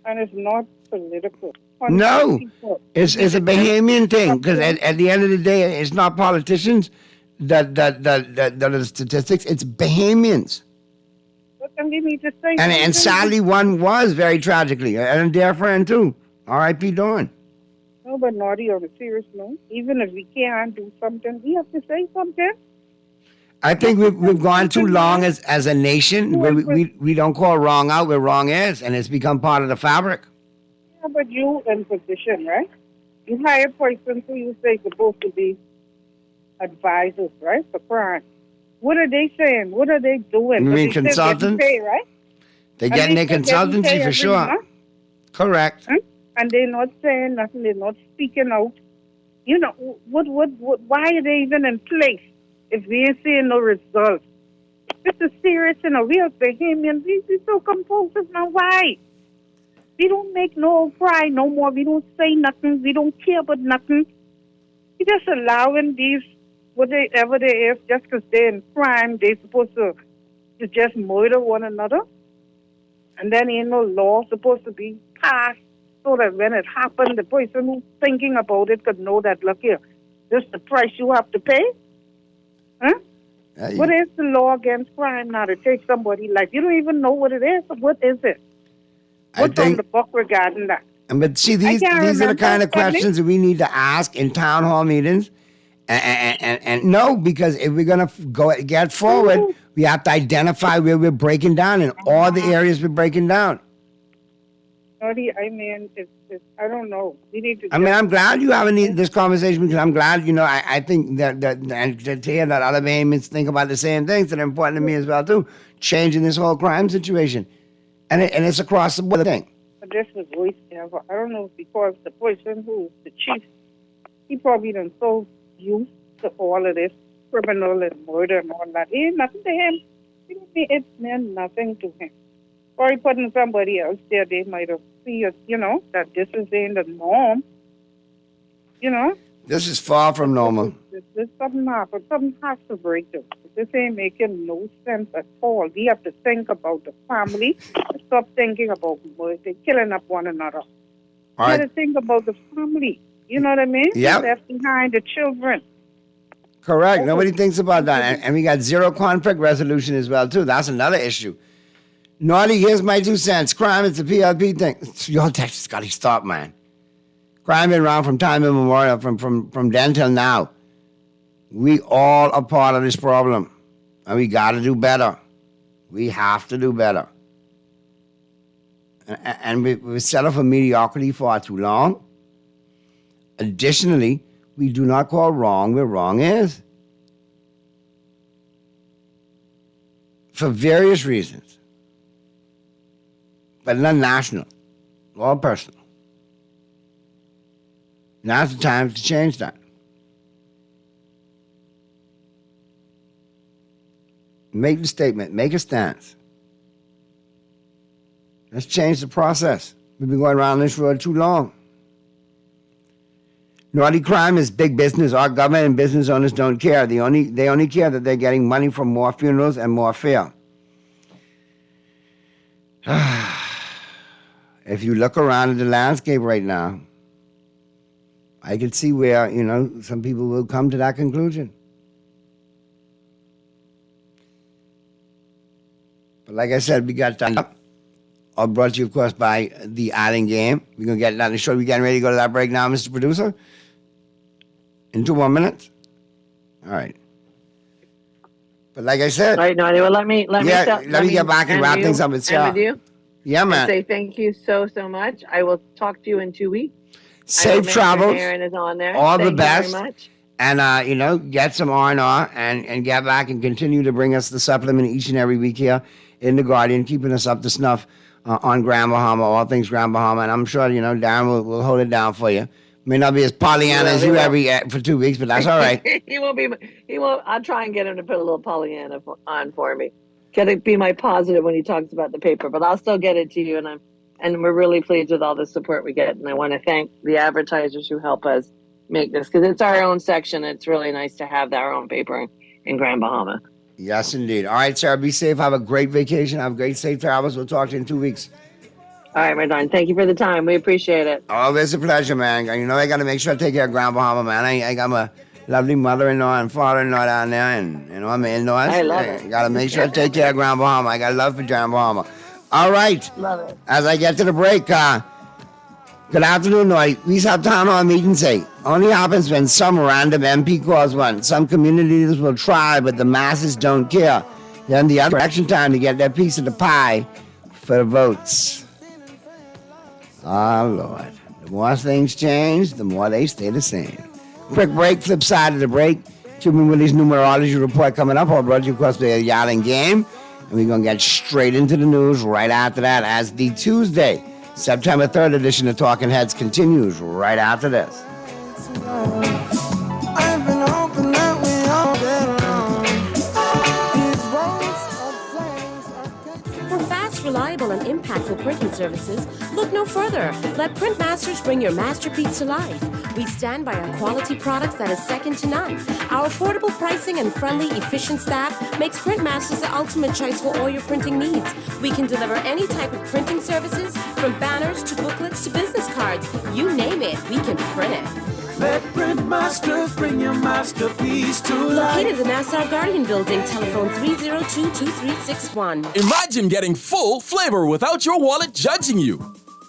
And it's not political. No, it's a Bahamian thing, because at the end of the day, it's not politicians that are the statistics. It's Bahamians. But then we need to say And sadly, one was very tragically, and a dear friend too. R.I.P. Dawn. No, but Naughty, on a serious note, even if we can't do something, we have to say something. I think we've gone too long as a nation where we don't call wrong out where wrong is, and it's become part of the fabric. Yeah, but you in position, right? You hire persons who you say supposed to be advisors, right, for crime. What are they saying? What are they doing? You But mean they still consultants? getting paid, right? They're And getting they their still getting consultancy paid for every sure. month. Correct. And they're not saying nothing. They're not speaking out. You know, what, why are they even in place if we ain't seeing no results? This is serious, you know. We are Bahamians. We so compulsive now. Why? We don't make no cry no more. We don't say nothing. We don't care about nothing. We just allowing these, whatever they is, just because they're in crime, they're supposed to just murder one another. And then ain't no law supposed to be passed so that when it happened, the person who's thinking about it could know that, look here, this is the price you have to pay. Huh? What is the law against crime now to take somebody's life? You don't even know what it is. So what is it? What's on the book regarding that? But see, these are the kind of questions that we need to ask in town hall meetings. And no, because if we're going to get forward, we have to identify where we're breaking down in all the areas we're breaking down. Naughty, I mean, it's I don't know. We need to. I mean, I'm glad you having this conversation because I'm glad, I think that and to hear that other Bahamians think about the same things that are important to me as well, too. Changing this whole crime situation. And it's across the board thing. But this is worse ever. I don't know, because the person who is the chief, he probably done so used to all of this criminal and murder and all that. It ain't nothing to him. It meant nothing to him. Or he putting somebody else there, they might have seen, that this is in the norm. This is far from normal. There's something happened. Something has to break this. This ain't making no sense at all. We have to think about the family. Stop thinking about murder, killing up one another. All You right. got to think about the family. You know what I mean? Yep. Left behind the children. Correct. Nobody thinks about that. And we got zero conflict resolution as well, too. That's another issue. Naughty, here's my 2 cents. Crime is a PLP thing. Your Texas got to stop, man. Crime been around from time immemorial, from then till now. We all are part of this problem. And we got to do better. We have to do better. And we settle for mediocrity far too long. Additionally, we do not call wrong where wrong is. For various reasons. But not national, or personal. Now's the time to change that. Make the statement, make a stance. Let's change the process. We've been going around this road too long. Naughty crime is big business. Our government and business owners don't care. They only care that they're getting money from more funerals and more fear. If you look around at the landscape right now, I can see where, some people will come to that conclusion. But like I said, we got time up. All brought to you, of course, by the Island Game. We're going to get that in the show. We're getting ready to go to that break now, Mr. Producer. In 2 more minutes? All right. But like I said... Right, no, let me get back and wrap things up with Sarah. And with you. Yeah, man. Say thank you so much. I will talk to you in 2 weeks. Safe travels. Aaron is on there. All thank the best. You very much. And, get some R&R and get back and continue to bring us the supplement each and every week here in The Guardian, keeping us up to snuff on Grand Bahama, all things Grand Bahama. And I'm sure, Darren will hold it down for you. May not be as Pollyanna as you for 2 weeks, but that's all right. He won't. I'll try and get him to put a little Pollyanna on for me. Get it be my positive when he talks about the paper, but I'll still get it to you. And we're really pleased with all the support we get. And I want to thank the advertisers who help us make this, because it's our own section. It's really nice to have our own paper in Grand Bahama. Yes, indeed. All right, Sarah, be safe. Have a great vacation. Have great safe travels. We'll talk to you in 2 weeks. All right, my darling. Thank you for the time. We appreciate it. Always a pleasure, man. I got to make sure I take care of Grand Bahama, man. I got my lovely mother-in-law and father-in-law down there, and I'm in-laws. I love it. Got to make sure I take care of Grand Bahama. I got love for Grand Bahama. All right. Love it. As I get to the break, good afternoon, Noy. We have town hall meeting say only happens when some random MP calls one. Some community leaders will try, but the masses don't care. Then the other election time to get their piece of the pie for the votes. Oh, Lord. The more things change, the more they stay the same. Quick break, flip side of the break. Cuban Willie's numerology report coming up. All brought to you, of course, by the Island Game. And we're going to get straight into the news right after that as the Tuesday, September 3rd edition of Talking Heads continues right after this. I've been hoping that we all get along. These roads of flames are For fast, reliable, and impactful printing services, look no further. Let Printmasters bring your masterpiece to life. We stand by our quality products that is second to none. Our affordable pricing and friendly, efficient staff makes Printmasters the ultimate choice for all your printing needs. We can deliver any type of printing services, from banners to booklets to business cards. You name it, we can print it. Let Printmasters bring your masterpiece to life. Located in the Nassau Guardian Building, telephone 302-2361. Imagine getting full flavor without your wallet judging you.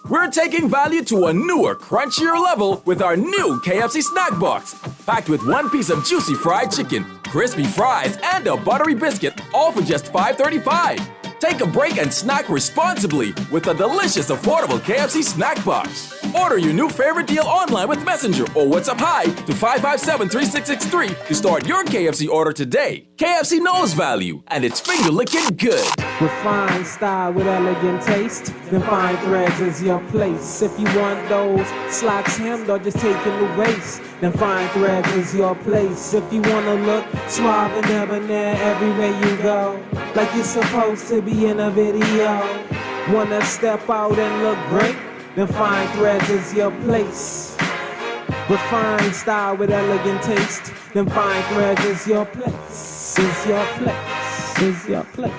We're taking value to a newer, crunchier level with our new KFC Snack Box. Packed with 1 piece of juicy fried chicken, crispy fries, and a buttery biscuit, all for just $5.35. Take a break and snack responsibly with a delicious, affordable KFC Snack Box. Order your new favorite deal online with Messenger or WhatsApp Hi to 557-3663 to start your KFC order today. KFC knows value, and it's finger-licking good. Refined style with elegant taste, then fine threads is your place. If you want those slacks hemmed or just taking the waist, then fine threads is your place. If you want to look suave and debonair everywhere you go, like you're supposed to be in a video, want to step out and look great, then fine threads is your place. Refined style with elegant taste, then fine threads is your place, is your place, is your place.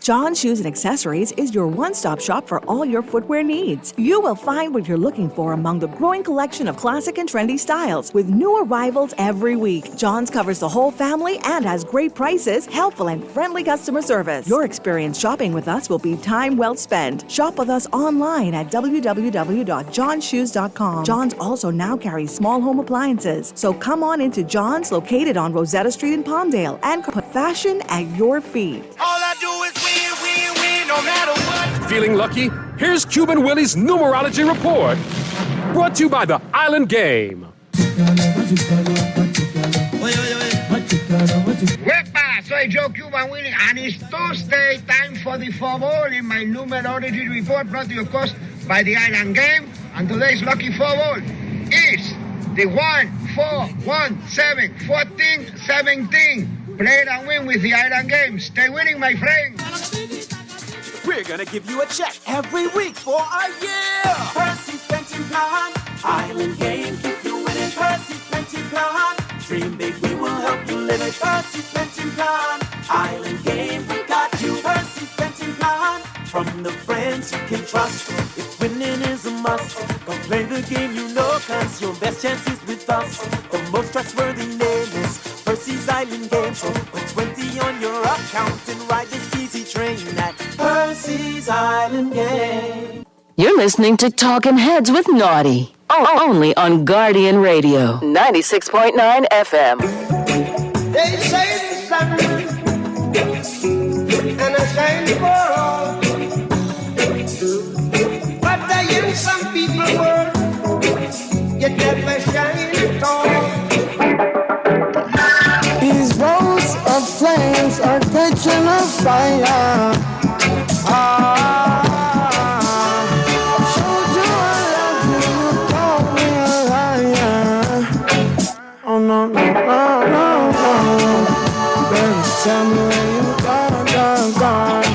John Shoes and Accessories is your one-stop shop for all your footwear needs. You will find what you're looking for among the growing collection of classic and trendy styles with new arrivals every week. John's covers the whole family and has great prices, helpful and friendly customer service. Your experience shopping with us will be time well spent. Shop with us online at www.johnshoes.com. John's also now carries small home appliances. So come on into John's, located on Rosetta Street in Palmdale, and put fashion at your feet. All I do is win, no matter what. Feeling lucky? Here's Cuban Willie's numerology report. Brought to you by the Island Game. Wepa, soy Joe Cuban Willie, and it's Tuesday, time for the football in my numerology report, brought to you, of course, by the Island Game. And today's lucky football is the 1, 4, 1, 7, 14, 17. Play it and win with the Island Game. Stay winning, my friend. We're gonna give you a check every week for a year. Percy's pension plan, Island Game, keep you winning. Plan. Dream big, we will help you live it. Percy's Pension Plan. Island game, we got you. Percy's Pension Plan. From the friends you can trust. If winning is a must, come play the game you know, cause your best chance is with us. The most trustworthy name is Percy's Island Game. So put 20 on your account and ride this easy train at Percy's Island Game. You're listening to Talking Heads with Naughty. Only on Guardian Radio, 96.9 FM. They say the sun and I shine for all. But in some people's world, you never shine at all. These roads of flames are catching a fire. Showed you I love you, you call me a liar. Oh no, no, no, no, no. Baby, tell me where you gone, gone, gone.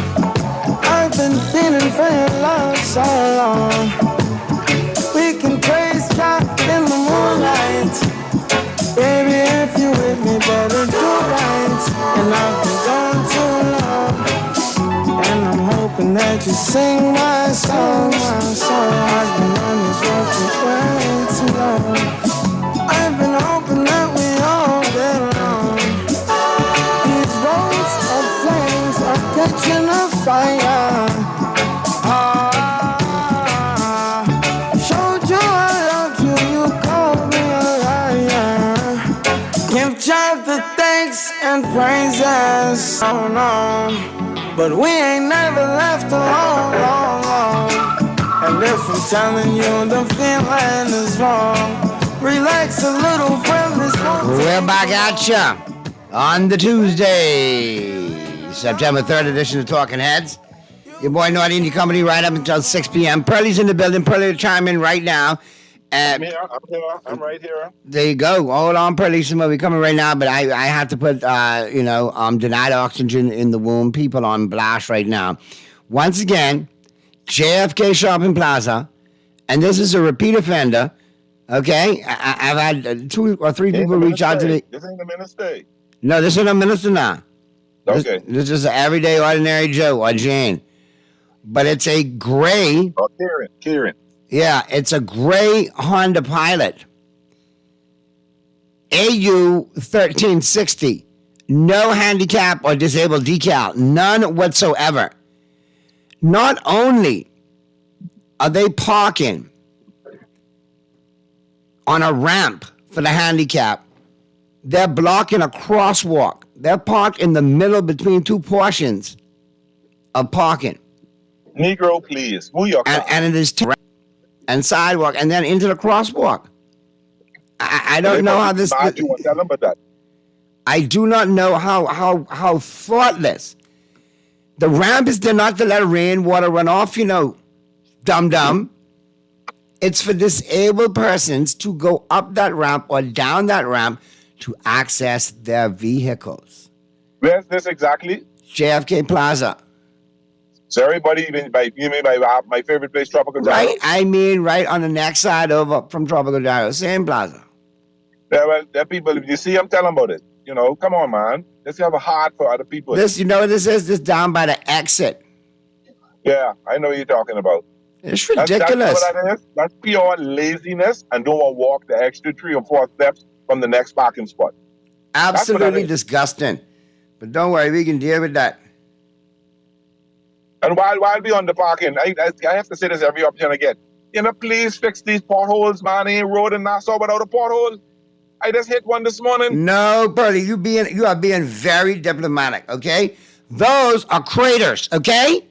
I've been feeling for your love so long. We can praise God in the moonlight. Baby, if you with me, better do right. And I've been gone too long. And I'm hoping that you sing my song, my song. I've been on this road for way too long. I've been hoping that we all get along. These roads of flames are catching a fire. Showed you I loved you, you called me a liar. Give God the thanks and praises, oh no. But we ain't never left alone, long, long. And if I'm telling you the feeling is wrong, relax a little from this moment. We're back at ya on the Tuesday, September 3rd edition of Talking Heads. Your boy Naughty and your company right up until 6 p.m. Pearly's in the building. Pearly will chime in right now. I'm here. I'm right here. There you go. Hold on, Pearly. Somebody coming right now, but I have to put, denied oxygen in the womb people on blast right now. Once again, JFK Shopping Plaza, and this is a repeat offender. Okay, I've had 2 or 3 people reach out to me. This ain't the minister. No, this is a minister now. Okay. This is an everyday, ordinary Joe or Jane. But it's a gray. Oh, Kieran. Yeah, it's a gray Honda Pilot. AU 1360. No handicap or disabled decal. None whatsoever. Not only are they parking on a ramp for the handicap, they're blocking a crosswalk. They're parked in the middle between 2 portions of parking. Negro, please. Who your car? And it is and sidewalk, and then into the crosswalk. I don't know how this. You want to tell them about that? I do not know how thoughtless. The ramp is there not to let rainwater run off, dum-dum. It's for disabled persons to go up that ramp or down that ramp to access their vehicles. Where's this exactly? JFK Plaza. So everybody, you mean by my favorite place, Tropical Gyro? Right, I mean right on the next side over from Tropical Gyro, same plaza. Yeah, well, there are people, if you see them, tell them about it. Come on, man. Let's have a heart for other people. This, what this is? This down by the exit. Yeah, I know what you're talking about. It's ridiculous. That's what that is. That's pure laziness and don't want to walk the extra 3 or 4 steps from the next parking spot. Absolutely disgusting. But don't worry, we can deal with that. And while we on the parking, I have to say this every opportunity I get. Please fix these potholes, man. Ain't road in Nassau without a pothole. I just hit one this morning. No, Bertie, you are being very diplomatic, okay? Those are craters, okay?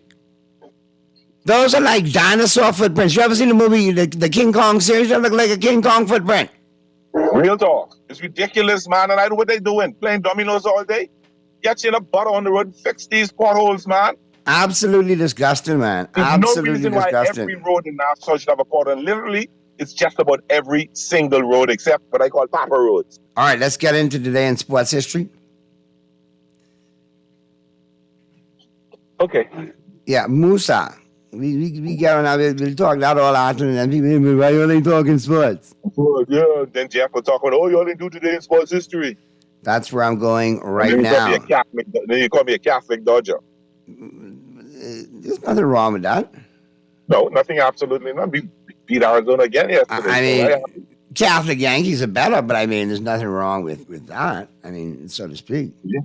Those are like dinosaur footprints. You ever seen the movie, the King Kong series? That look like a King Kong footprint. Real talk. It's ridiculous, man. And I know what they doing. Playing dominoes all day. Get you in a butter on the road and fix these potholes, man. Absolutely disgusting, man. There's Absolutely no reason disgusting. why every road in Nassau should have a pothole. And literally, it's just about every single road except what I call Papa roads. All right, let's get into today in sports history. Okay. Yeah, Musa We get on, we'll talk that all afternoon, and people, why you only talking sports? Oh, yeah, then Jeff will talk about, you only do today in sports history. That's where I'm going right then now. Then you call me a Catholic Dodger. There's nothing wrong with that. No, nothing, absolutely not. We beat Arizona again yesterday. I mean, Catholic Yankees are better, but I mean, there's nothing wrong with that. I mean, so to speak. Yeah.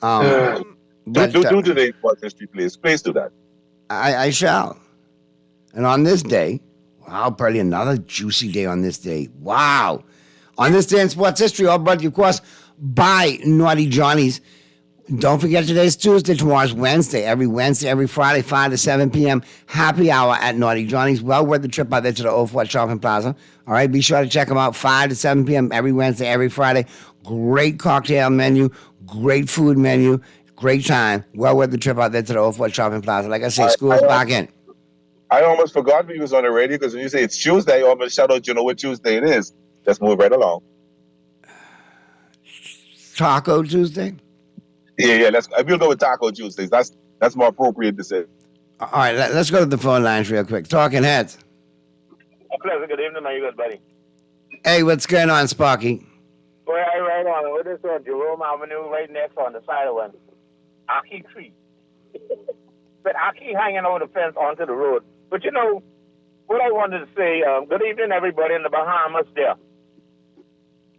But, do today in sports history, please. Please do that. I shall. And on this day, wow, probably another juicy day on this day. Wow. On this day in sports history, all brought to you, of course, by Naughty Johnny's. Don't forget today's Tuesday, tomorrow's Wednesday. Every Friday, 5 to 7 p.m. Happy hour at Naughty Johnny's. Well worth the trip out there to the Old Fort Shopping Plaza. All right, be sure to check them out 5 to 7 p.m. every Wednesday, every Friday. Great cocktail menu, great food menu, great time. Well worth the trip out there to the Old Fort Shopping Plaza. Like I say, school's back in. I almost forgot we was on the radio because when you say it's Tuesday, I almost shout out, you know what Tuesday it is. Let's move right along. Taco Tuesday? Yeah. We'll go with Taco Tuesdays. That's more appropriate to say. All right, let's go to the phone lines real quick. Talking Heads. A pleasant good evening, my good buddy. Hey, what's going on, Sparky? Well, right on. With this on Jerome Avenue, right next on the side of one. Aki tree. But Aki hanging over the fence onto the road. But you know, what I wanted to say, good evening, everybody in the Bahamas there.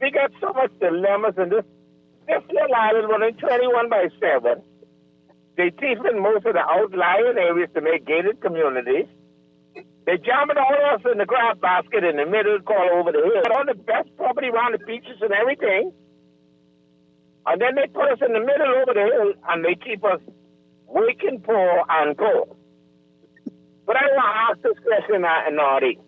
We got so much dilemmas in this little island running 21/7. They teaching most of the outlying areas to make gated communities. They jamming all of us in the grass basket in the middle, call over the hill. All the best property around the beaches and everything. And then they put us in the middle over the hill, and they keep us waking poor and cold. But I want to ask this question, Naughty.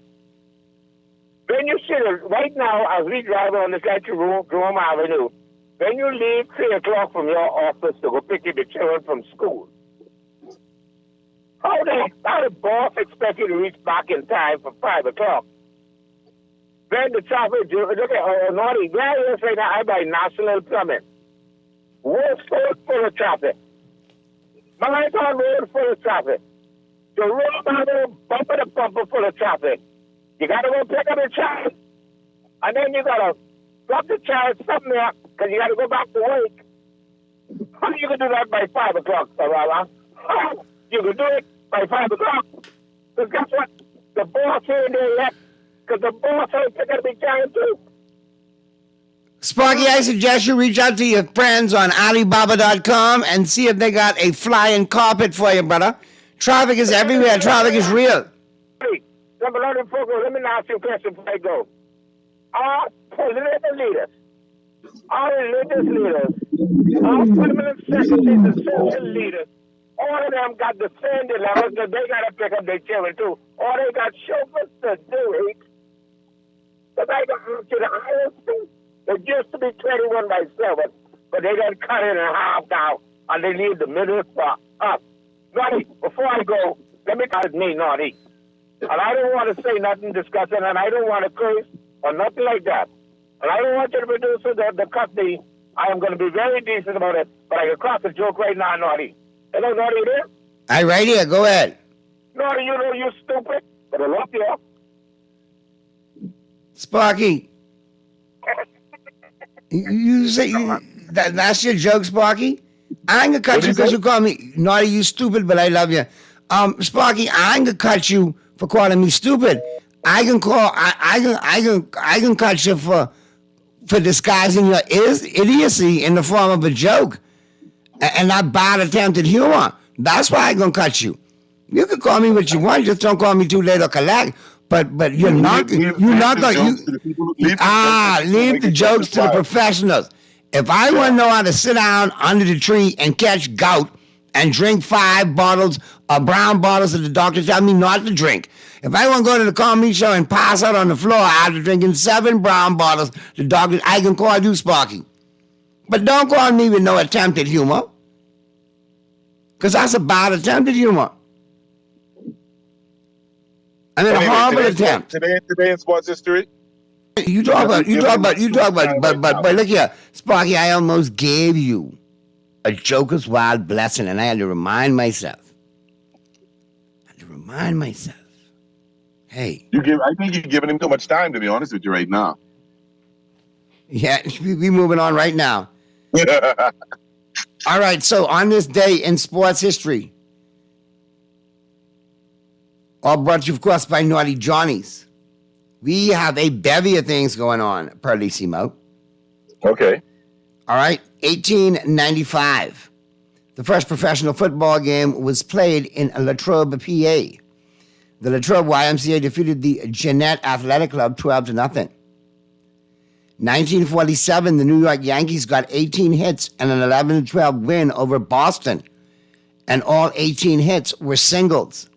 When you see right now, as we drive on this Jerome Avenue, when you leave 3 o'clock from your office to go pick up the children from school, how the boss expect you to reach back in time for 5 o'clock? When the traffic, look at Naughty, where is right now, I buy National Plumbing. Road full of traffic. Marathon Road full of traffic. The road Avenue, bumper to bumper full of traffic. You got to go pick up the child. And then you got to drop the child somewhere because you got to go back to work. How you can do that by 5 o'clock, Sarala? How you can do it by 5 o'clock? Because guess what? The boss ain't there yet. Because the boss ain't picking up the child too. Sparky, I suggest you reach out to your friends on Alibaba.com and see if they got a flying carpet for you, brother. Traffic is everywhere. Traffic is real. Hey, let me ask you a question before I go. Our political leaders, our religious leaders, our permanent secretaries and social leaders, all of them got the same dilemma because they got to pick up their children too. Or they got chauffeurs to do it. But I got to the highest thing. It used to be 21/7, but they got cut it in half now, and they leave the middle spot up. Naughty, before I go, let me call it me, Naughty. And I don't want to say nothing disgusting, and I don't want to curse or nothing like that. And I don't want you to produce the company. I am going to be very decent about it, but I can cross a joke right now, Naughty. Hello, Naughty, you there? All right, here. Go ahead. Naughty, you know you're stupid, but I love you. Sparky. You say that's your joke, Sparky? I ain't gonna cut you because you call me Naughty, you stupid, but I love you. Sparky, I ain't gonna cut you for calling me stupid. I can cut you for disguising your idiocy in the form of a joke and not bad attempted humor. That's why I'm gonna cut you. You can call me what you want, just don't call me too late or collect. But you're not going leave the jokes to the professionals. If I want to know how to sit down under the tree and catch gout and drink 5 bottles of brown bottles that the doctor tell me not to drink, if I want to go to the comedy show and pass out on the floor after drinking 7 brown bottles, the doctor, I can call you Sparky. But don't call me with no attempted humor, because that's a bad attempted humor. I mean, a horrible attempt. Today in sports history. You talk about, but look here, Sparky, I almost gave you a Joker's wild blessing, and I had to remind myself. remind myself. Hey. I think you're giving him too much time, to be honest with you, right now. Yeah, we moving on right now. All right, so on this day in sports history, all brought to you, of course, by Naughty Johnnies. We have a bevy of things going on, Parlissimo. Okay. All right, 1895. The first professional football game was played in Latrobe, PA. The Latrobe YMCA defeated the Jeanette Athletic Club 12-0. 1947, the New York Yankees got 18 hits and an 11-12 win over Boston, and all 18 hits were singles.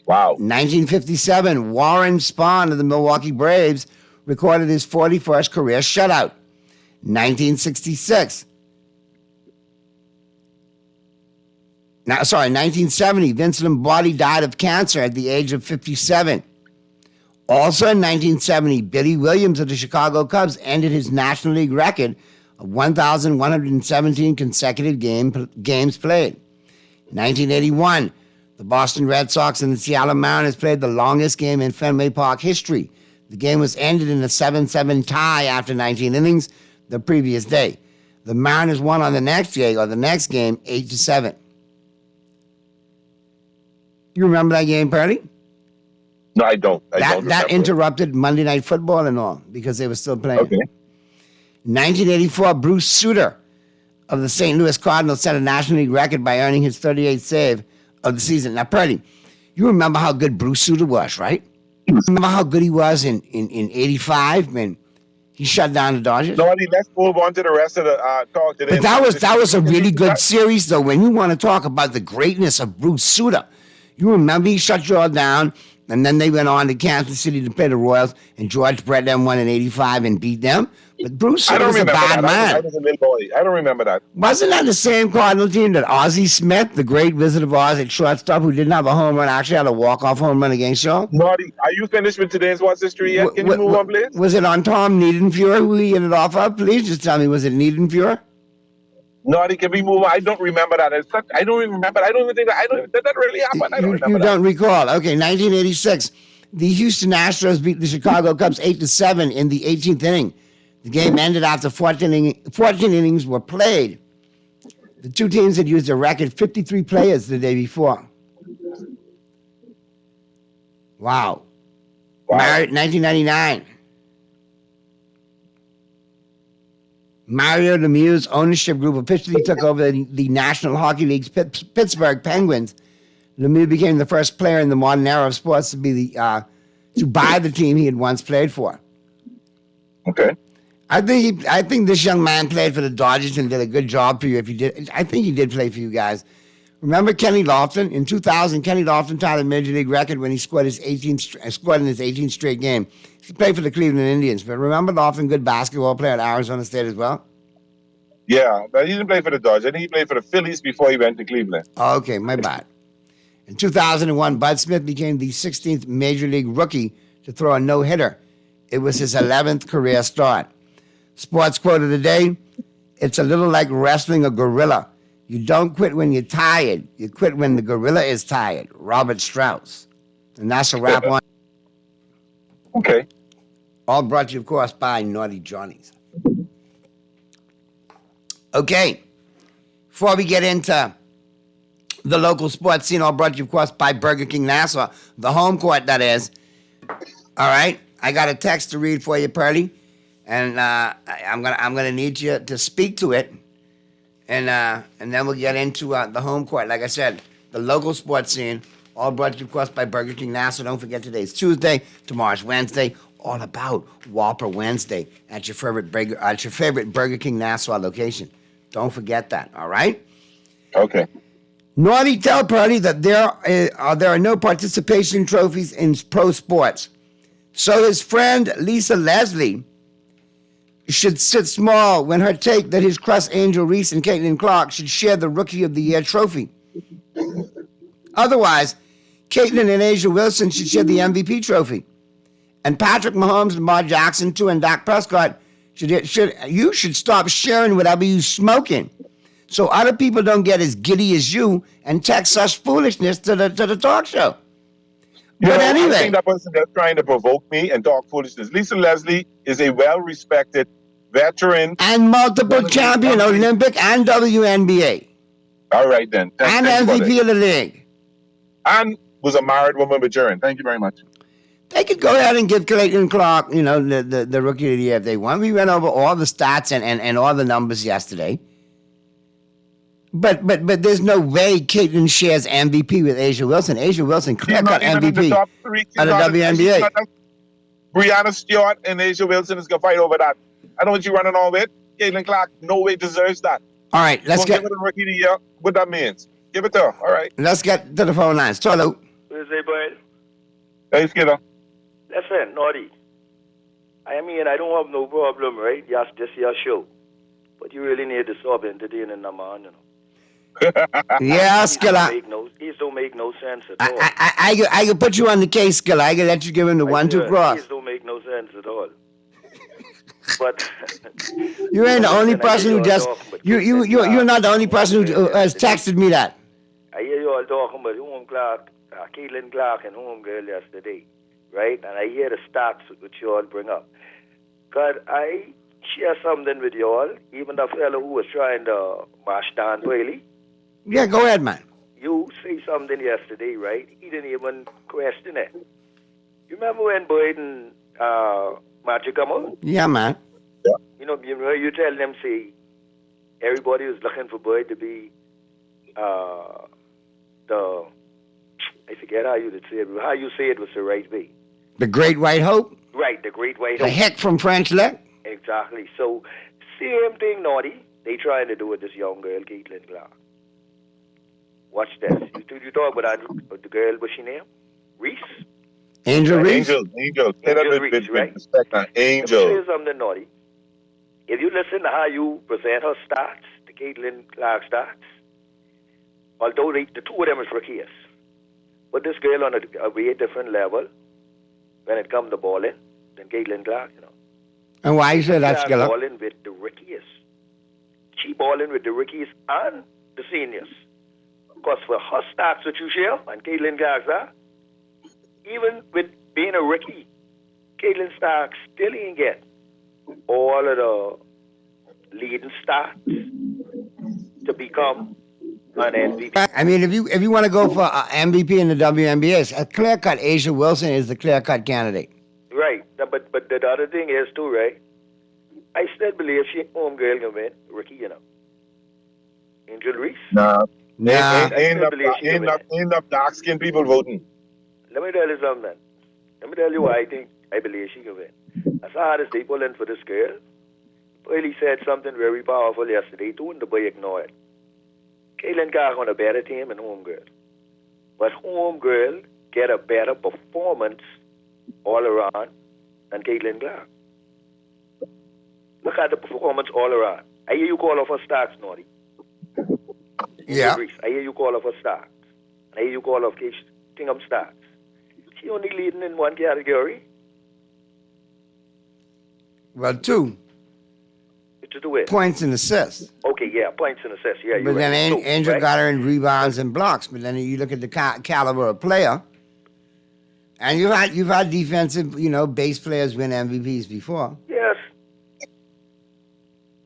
Wow. 1957, Warren Spahn of the Milwaukee Braves recorded his 41st career shutout. 1970, Vincent Lombardi died of cancer at the age of 57. Also in 1970, Billy Williams of the Chicago Cubs ended his National League record of 1,117 consecutive games played. 1981, the Boston Red Sox and the Seattle Mariners played the longest game in Fenway Park history. The game was ended in a 7-7 tie after 19 innings the previous day. The Mariners won on the next day, or the next game, 8-7. You remember that game, Purdy? No, I don't. That interrupted Monday Night Football and all because they were still playing. Okay. 1984, Bruce Sutter of the St. Louis Cardinals set a National League record by earning his 38th save of the season. Now, Purdy, you remember how good Bruce Sutter was, right? You remember how good he was in 85 when he shut down the Dodgers? No, let's move on to the rest of the talk today. But that was a really good series, though. When you want to talk about the greatness of Bruce Sutter, you remember he shut you all down. And then they went on to Kansas City to play the Royals, and George Brett them won in 85 and beat them. But Bruce Sutter was a bad man. I was a little boy. I don't remember that. Wasn't that the same Cardinal team that Ozzie Smith, the great Wizard of Oz at shortstop, who didn't have a home run, actually had a walk-off home run against y'all? Naughty, are you finished with today's What's History yet? Can you move on, please? Was it on Tom Niedenfuhr who he hit it off of? Please just tell me, was it Niedenfuhr? Naughty, can we move on? I don't remember that. I don't even remember. I don't even think that really happened. You don't recall. Okay, 1986. The Houston Astros beat the Chicago Cubs 8-7 in the 18th inning. The game ended after 14 innings were played. The two teams had used a record 53 players the day before. Wow. Married 1999. Mario Lemieux's ownership group officially took over the National Hockey League's Pittsburgh Penguins. Lemieux became the first player in the modern era of sports to buy the team he had once played for. Okay. I think this young man played for the Dodgers and did a good job for you. If he did, I think he did play for you guys. Remember Kenny Lofton? In 2000, Kenny Lofton tied a major league record when he scored in his 18th straight game. He played for the Cleveland Indians, but remember Lofton, good basketball player at Arizona State as well? Yeah, but he didn't play for the Dodgers. I think he played for the Phillies before he went to Cleveland. Okay, my bad. In 2001, Bud Smith became the 16th major league rookie to throw a no-hitter. It was his 11th career start. Sports quote of the day, it's a little like wrestling a gorilla. You don't quit when you're tired. You quit when the gorilla is tired. Robert Strauss. And that's a wrap on. Okay. All brought to you, of course, by Naughty Johnnies. Okay. Before we get into the local sports scene, all brought to you, of course, by Burger King Nassau. The home court, that is. All right. I got a text to read for you, Pearlie. And I'm gonna need you to speak to it. And then we'll get into the home court. Like I said, the local sports scene, all brought to you, of course, by Burger King Nassau. Don't forget today's Tuesday, tomorrow's Wednesday, all about Whopper Wednesday at your favorite Burger King Nassau location. Don't forget that, all right? Okay. Naughty, tell Purdy that there are no participation trophies in pro sports. So his friend Lisa Leslie should sit small when her take that his crush Angel Reese and Caitlin Clark should share the Rookie of the Year trophy. Otherwise, Caitlin and Asia Wilson should share the MVP trophy. And Patrick Mahomes, Lamar Jackson, too, and Dak Prescott should stop sharing whatever you're smoking. so other people don't get as giddy as you and text such foolishness to the talk show. But I anyway, think that person that's trying to provoke me and talk foolishness. Lisa Leslie is a well-respected veteran and multiple champion, Olympic and WNBA. All right then. And MVP of the league. And was a married woman with Jaren. Thank you very much. They could go ahead and give Clayton Clark, the rookie of the year if they want. We went over all the stats and all the numbers yesterday. But there's no way Caitlin shares MVP with Asia Wilson. Asia Wilson clear-cut MVP of the WNBA. Brianna Stewart and Asia Wilson is going to fight over that. I know what you're running on with. Caitlin Clark no way deserves that. All right, let's get... Give it a rookie of the year. What that means. Give it to her. All right. Let's get to the phone lines. Hello. What is it, boy? Hey, Skidder. Listen, Naughty. I mean, I don't have no problem, right? Yes, this is your show. But you really need to stop entertaining the man, Yeah, Skilla. These don't make no sense at all. I can put you on the case, Skilla. I can let you give him the 1-2 cross. These don't make no sense at all. But you ain't the only person who just you're not the only person who has texted me that. I hear you all talking about Home Clark, Caitlin Clark and Home Girl yesterday, right? And I hear the stats which you all bring up. Could I share something with you all? Even the fellow who was trying to mash Dan Bailey. Yeah, go ahead, man. You say something yesterday, right? He didn't even question it. You remember when Boyd and Magic come out? Yeah, man. Yeah. You tell them, say, everybody was looking for Boyd to be I forget how you say it. How you say it was the right way. The Great White Hope? Right, the Great White The Hope. heck from French Lick? Exactly. So, same thing, Naughty. They trying to do with this young girl, Caitlin Clark. Watch this. You talk about the girl, what's she name? Reese? Angel Reese? Angel. Say that with respect now. Angel. Let me tell you something, Naughty. If you listen to how you present her stats, the Caitlin Clark stats, although the two of them is rookies, but this girl on a way different level when it comes to balling than Caitlin Clark, And why you say that, Skilla? Balling with the rookies. She balling with the rookies and the seniors. Because for her stats that you share and Caitlin Clark's even with being a rookie, Caitlin Stark still ain't get all of the leading stats to become an MVP. I mean, if you want to go for MVP in the WNBA, a clear-cut Asia Wilson is the clear-cut candidate. Right, but the other thing is too, right? I still believe she home girl can win rookie, Angel Reese. Nah. Ain't enough dark-skinned people voting. Let me tell you something. Let me tell you why I believe she can win. As hard as they pull in for this girl, Bailey said something very powerful yesterday too, and the boy ignored it. Caitlin Clark on a better team than Homegirl. But Homegirl get a better performance all around than Caitlin Clark. Look at the performance all around. I hear you call off her stats, Naughty. Yeah. I hear you call off her stats. I hear you call off Kingham stats. She only leading in one category. Well, two. To do it. Points and assists. Okay, yeah, points and assists. Yeah, But then right. Angel right? got her in rebounds and blocks. But then you look at the caliber of player, and you've had defensive, base players win MVPs before. Yes.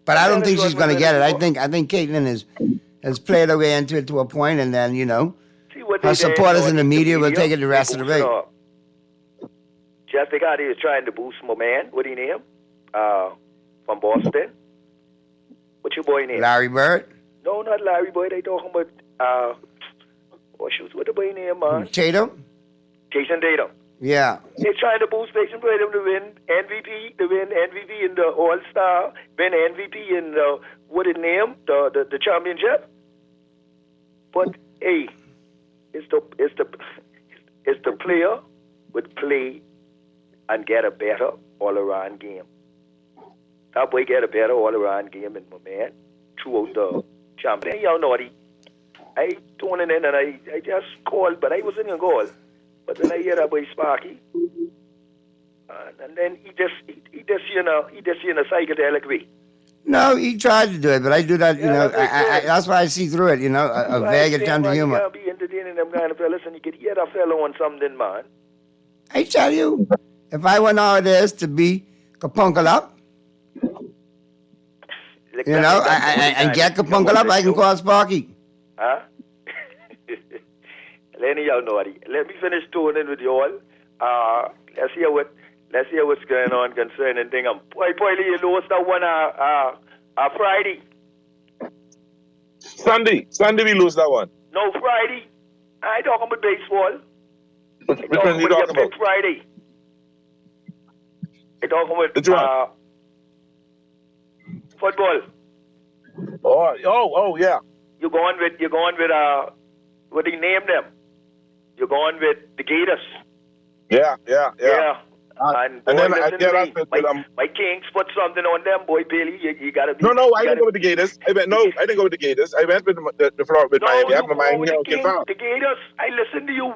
But I don't think she's going to get it. I think Caitlin has played her way into it to a point, and then her supporters in the media will take it the rest of the way. Jessica is trying to boost my man. What do you name? From Boston. What's your boy name? Larry Bird? No, not Larry Bird. They talking about what's the boy name, man? Tatum? Jason Tatum. Yeah. They're trying to boost Jason Tatum to win MVP in the All-Star, win MVP in what it name? The championship. But hey, it's the player would play and get a better all-around game. That boy get a better all-around game in my man throughout the championship. Y'all Naughty. I tuned in and I just called, but I wasn't going to call. But then I hear that boy Sparky. And then he just in a psychedelic way. No, he tried to do it, but I do that, that's why I see through it, a vague attempt at You humor. can't be entertaining them kind of fellas and you get hit a fellow on something, man. I tell you, if I went nowadays to be kapunkle up, and get kapunkle up, I can call Sparky. Huh? Lenny, y'all naughty. Let me finish tuning with you all. Let's hear what's going on concerning thing. Boy, you lost that one Friday. Sunday we lose that one. No, Friday. I talking about baseball. Which one are you talking about? Friday. I talking about Which one? Football. Oh, yeah. You're going with what do you name them? You're going with the Gators. Yeah. And then my Kings put something on them, boy, Billy. You gotta be. No, I didn't go with the Gators. I didn't go with the Gators. I went with the Florida, with Miami. I have Miami Hurricane fan. The Gators. I listened to you.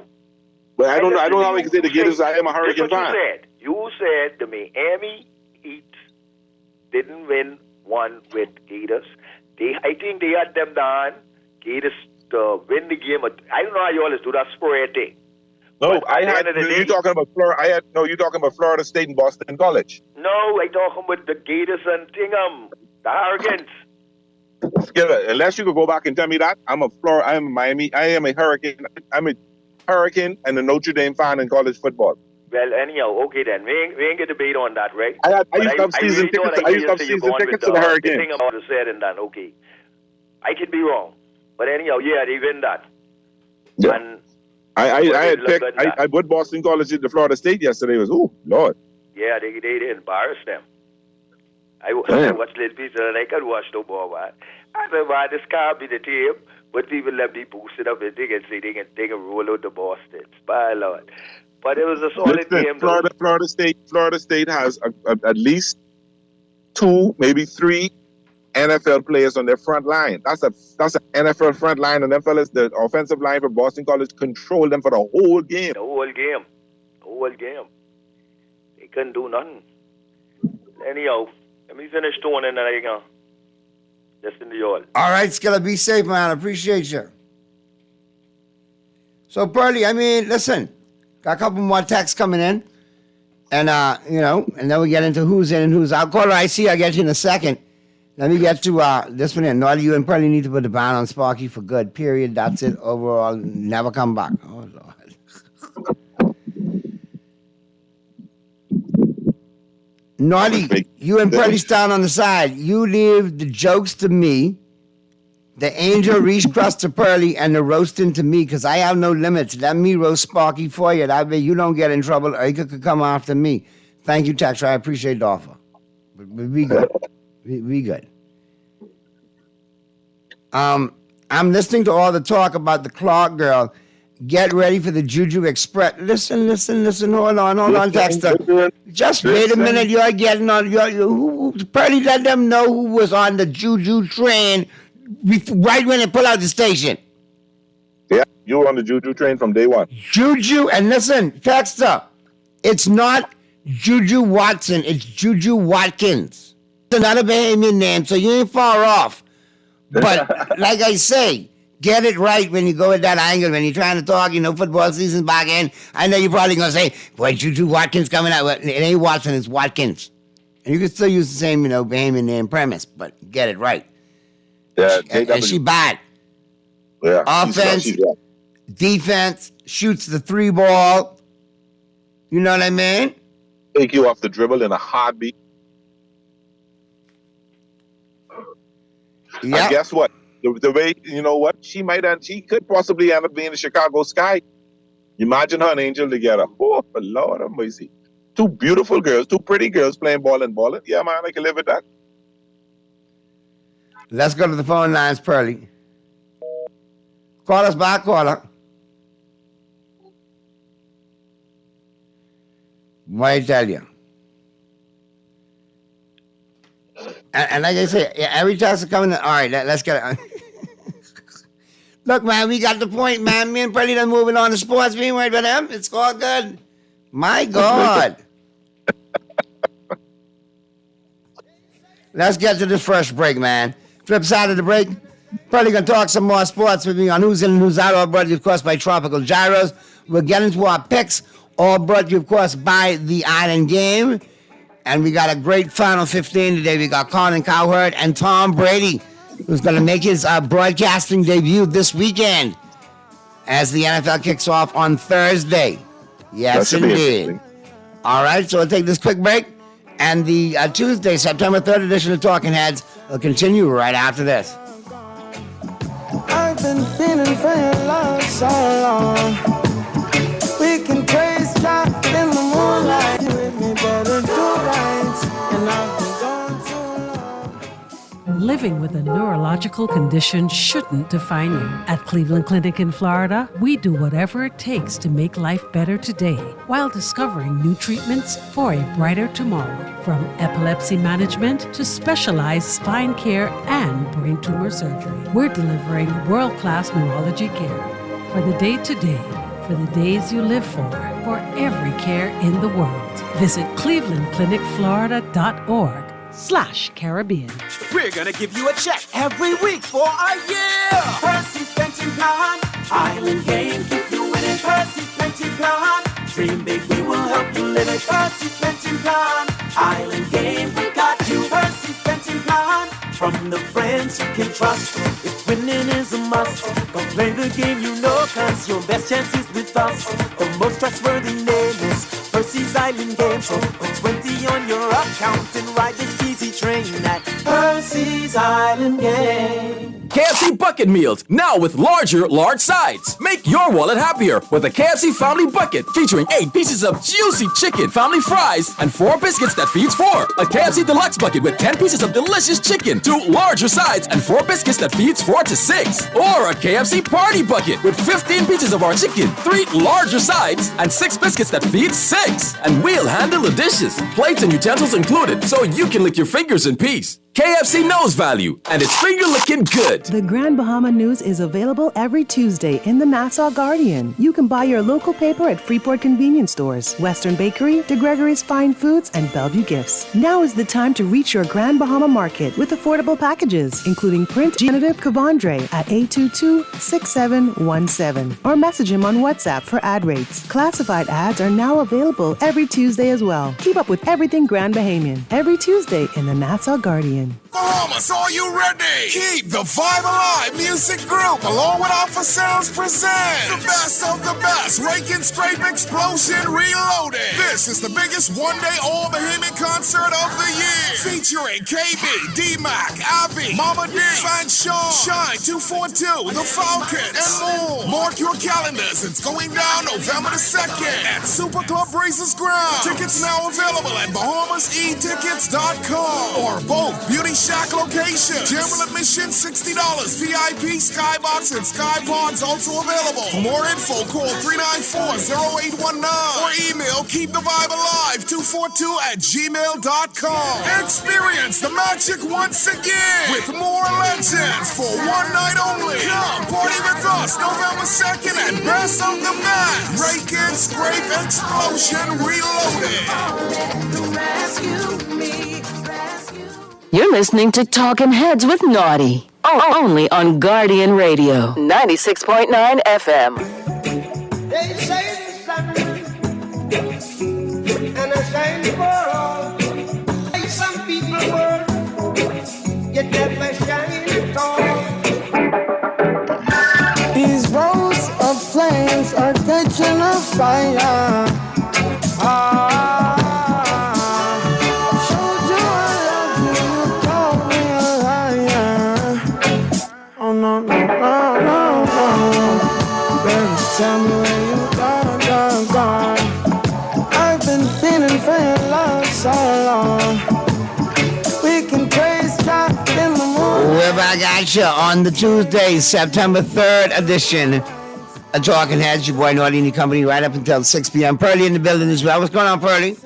Well, I don't know how I can say the Gators. I am a Hurricane fan. You said the Miami Heat didn't win one with Gators. I think they had them down. Gators to win the game. I don't know how you always do that spread thing. No, you're talking about Florida. You're talking about Florida State and Boston College. No, I talking about the Gators and Tingham, the Hurricanes. Unless you could go back and tell me that, I'm a Miami. I am a Hurricane. I'm a Hurricane and a Notre Dame fan in college football. Well, anyhow, okay then. We ain't get a debate on that, right? I used to have season tickets. I used to have season tickets to the Hurricanes. The thing about the said and done, okay. I could be wrong, but anyhow, yeah, they win that. Yeah. And I had picked. I put Boston College into Florida State yesterday. It was Lord. Yeah, they embarrassed them. I watched little pieces and I could watch no more, man. I said, man, this can't be the team. But people let me boost it up and they can say they can roll out the Bostons. By Lord. But it was a solid game. Florida State has at least 2, maybe 3 NFL players on their front line. That's an NFL front line, and them fellas, the offensive line for Boston College, control them for the whole game. The whole game. They couldn't do nothing. Anyhow, let me finish doing it and then I can listen to you all. All right, Skilla, be safe, man. I appreciate you. So, Pearly, listen, got a couple more texts coming in. And, and then we get into who's in and who's out. Caller, I'll get you in a second. Let me get to this one here. Naughty, you and Pearly need to put the ban on Sparky for good, period. That's it. Overall, never come back. Oh, Lord. Naughty, you and Pearly stand on the side. You leave the jokes to me, the angel reach crust to Pearly, and the roasting to me, because I have no limits. Let me roast Sparky for you. That way you don't get in trouble, or you could come after me. Thank you, Texter. I appreciate the offer. But we good. We good. I'm listening to all the talk about the Clark girl. Get ready for the Juju Express. Listen. Hold on, Texter. Just wait a minute. You're getting on. Pearly let them know who was on the Juju train right when they pull out the station. Yeah, you were on the Juju train from day one. Juju, and listen, Texter, it's not Juju Watson. It's Juju Watkins. It's another Bahamian name, so you ain't far off. But like I say, get it right when you go at that angle, when you're trying to talk, football season's back in. I know you're probably going to say, boy, Juju Watkins coming out. Well, it ain't Watson, it's Watkins. And you can still use the same, Bahamian name premise, but get it right. Yeah, and she bad. Yeah. Offense, defense, shoots the 3 ball. You know what I mean? Take you off the dribble in a heartbeat. Yep. And guess what? The way, she could possibly end up being the Chicago Sky. Imagine her and Angel together. Oh, Lord have mercy. 2 beautiful girls, 2 pretty girls playing ball and balling. Yeah, man, I can live with that. Let's go to the phone lines, Pearly. Call us back, caller. What I tell you? And like I say, every text is coming in. All right, let's get it. Look, man, we got the point, man. Me and Pearly done moving on to sports. We ain't worried about them. It's all good. My God. let's get to this first break, man. Flip side of the break, probably going to talk some more sports with me on Who's In and Who's Out, all brought to you, of course, by Tropical Gyros. We'll get into our picks, all brought to you, of course, by The Island Game. And we got a great Final 15 today. We got Colin Cowherd and Tom Brady, who's going to make his broadcasting debut this weekend as the NFL kicks off on Thursday. Yes, indeed. All right, so we'll take this quick break. And the Tuesday, September 3rd edition of Talking Heads will continue right after this. I've been feeling for your love so long. We can praise God in the moonlight. You with me better do right. And I've been gone too long. Living with a neurological condition shouldn't define you. At Cleveland Clinic in Florida, we do whatever it takes to make life better today while discovering new treatments for a brighter tomorrow. From epilepsy management to specialized spine care and brain tumor surgery, we're delivering world-class neurology care for the day-to-day, for the days you live for every care in the world. Visit clevelandclinicflorida.org/Caribbean. We're gonna give you a check every week for a year. Percy's Pension Plan, Island Game, keep you winning. Percy's Pension Plan, dream big, we will help you live it. Percy's Pension Plan, Island Game, we got you. Percy's Pension Plan, from the friends you can trust. If winning is a must, go play the game you know, cause your best chance is with us. The most trustworthy name is Percy's Island Game. So put 20 on your account and ride this easy train at Percy's Island Game. KFC Bucket Meals, now with large sides. Make your wallet happier with a KFC Family Bucket featuring 8 pieces of juicy chicken, family fries, and 4 biscuits that feeds 4. A KFC Deluxe Bucket with 10 pieces of delicious chicken, 2 larger sides, and 4 biscuits that feeds 4 to 6. Or a KFC Party Bucket with 15 pieces of our chicken, 3 larger sides, and 6 biscuits that feeds 6. And we'll handle the dishes, plates and utensils included, so you can lick your fingers in peace. KFC knows value, and it's finger-licking good. The Grand Bahama News is available every Tuesday in the Nassau Guardian. You can buy your local paper at Freeport convenience stores, Western Bakery, DeGregory's Fine Foods, and Bellevue Gifts. Now is the time to reach your Grand Bahama Market with affordable packages, including print Genitive Cavandre at 822-6717, or message him on WhatsApp for ad rates. Classified ads are now available every Tuesday as well. Keep up with everything Grand Bahamian every Tuesday in the Nassau Guardian. Bahamas, are you ready? Keep the vibe alive. Music group, along with Alpha Sounds, present the best of the best. Rake and Scrape Explosion Reloaded. This is the biggest one-day all-Bahamian concert of the year. Featuring KB, D-Mac, Abby, Mama D, Fan Shaw, Shine 242, The Falcons, and more. Mark your calendars. It's going down November the 2nd at Super Club Breezes Ground. Tickets now available at BahamasEtickets.com or both Beauty Shack location. General admission $60. VIP, Skybox, and Sky Pods also available. For more info, call 394-0819 or email keepthevibealive242@gmail.com. Experience the magic once again with more legends for one night only. Come party with us November 2nd at Best of the Best. Rake and Scrape Explosion Reloaded. You're listening to Talking Heads with Naughty. Only on Guardian Radio, 96.9 FM. They say it's sun and a shiny world. Some people work, yet never shine tall. These rows of flames are catching a fire. Tell me where you gone. I've been feeling for your love so long. We can praise God in the morning. We're back at you on the Tuesday, September 3rd edition of Talking Heads. Your boy Naughty and your company right up until 6 p.m. Pearly in the building as well. What's going on, Pearly?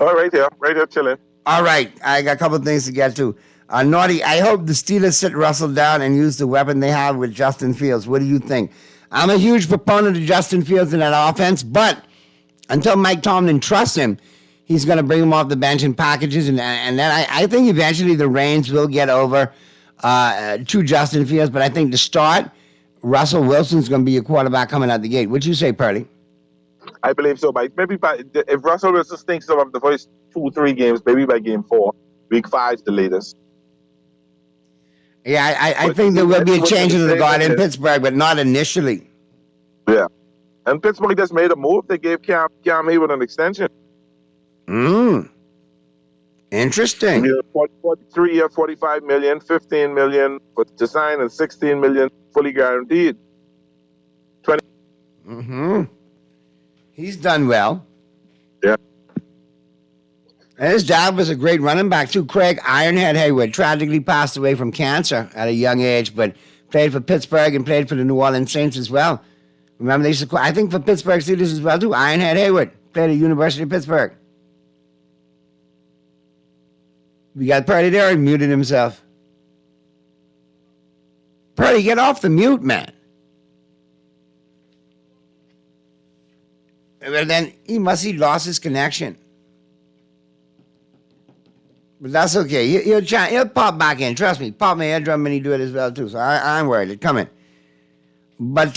Oh, right here chilling. All right, I got a couple of things to get to. Naughty, I hope the Steelers sit Russell down and use the weapon they have with Justin Fields. What do you think? I'm a huge proponent of Justin Fields in that offense, but until Mike Tomlin trusts him, he's going to bring him off the bench in packages, and then I think eventually the reins will get over to Justin Fields. But I think to start, Russell Wilson's going to be your quarterback coming out the gate. What'd you say, Pearly? I believe so. If Russell Wilson stinks of the first 2-3 games, maybe by game 4, week 5 is the latest. Yeah, I think there will be a change in the guard in Pittsburgh, but not initially. Yeah. And Pittsburgh just made a move. They gave Cam Hayward an extension. Interesting. 3-year, $45 million, $15 million to sign, and $16 million fully guaranteed. 20. He's done well. Yeah. And his dad was a great running back, too. Craig Ironhead Hayward tragically passed away from cancer at a young age, but played for Pittsburgh and played for the New Orleans Saints as well. Remember, they used to, I think for Pittsburgh Steelers as well, too. Ironhead Hayward played at University of Pittsburgh. We got Purdy there. He muted himself. Purdy, get off the mute, man. Well, then he lost his connection. But that's okay. He'll pop back in. Trust me. Pop my eardrum and he do it as well, too. So I'm worried. It's coming. But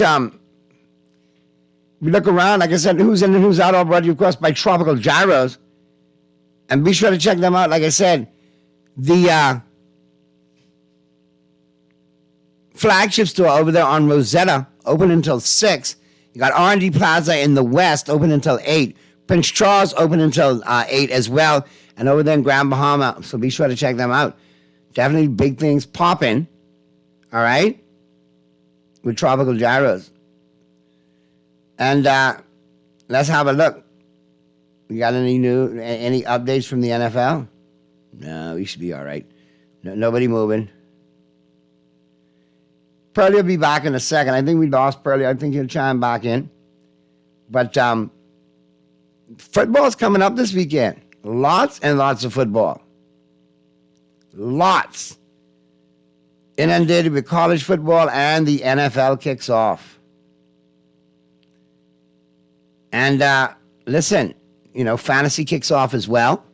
we look around, like I said, who's in and who's out, all brought to you, of course, by Tropical Gyros. And be sure to check them out. Like I said, the flagship store over there on Rosetta, open until 6. You got R&D Plaza in the west, open until 8. Prince Charles, open until 8 as well. And over there in Grand Bahama. So be sure to check them out. Definitely big things popping. All right? With Tropical Gyros. And let's have a look. We got any updates from the NFL? No, we should be all right. Nobody moving. Pearly will be back in a second. I think we lost Pearly. I think he'll chime back in. But football's coming up this weekend. Lots and lots of football. Lots. Inundated with college football, and the NFL kicks off. And listen, fantasy kicks off as well.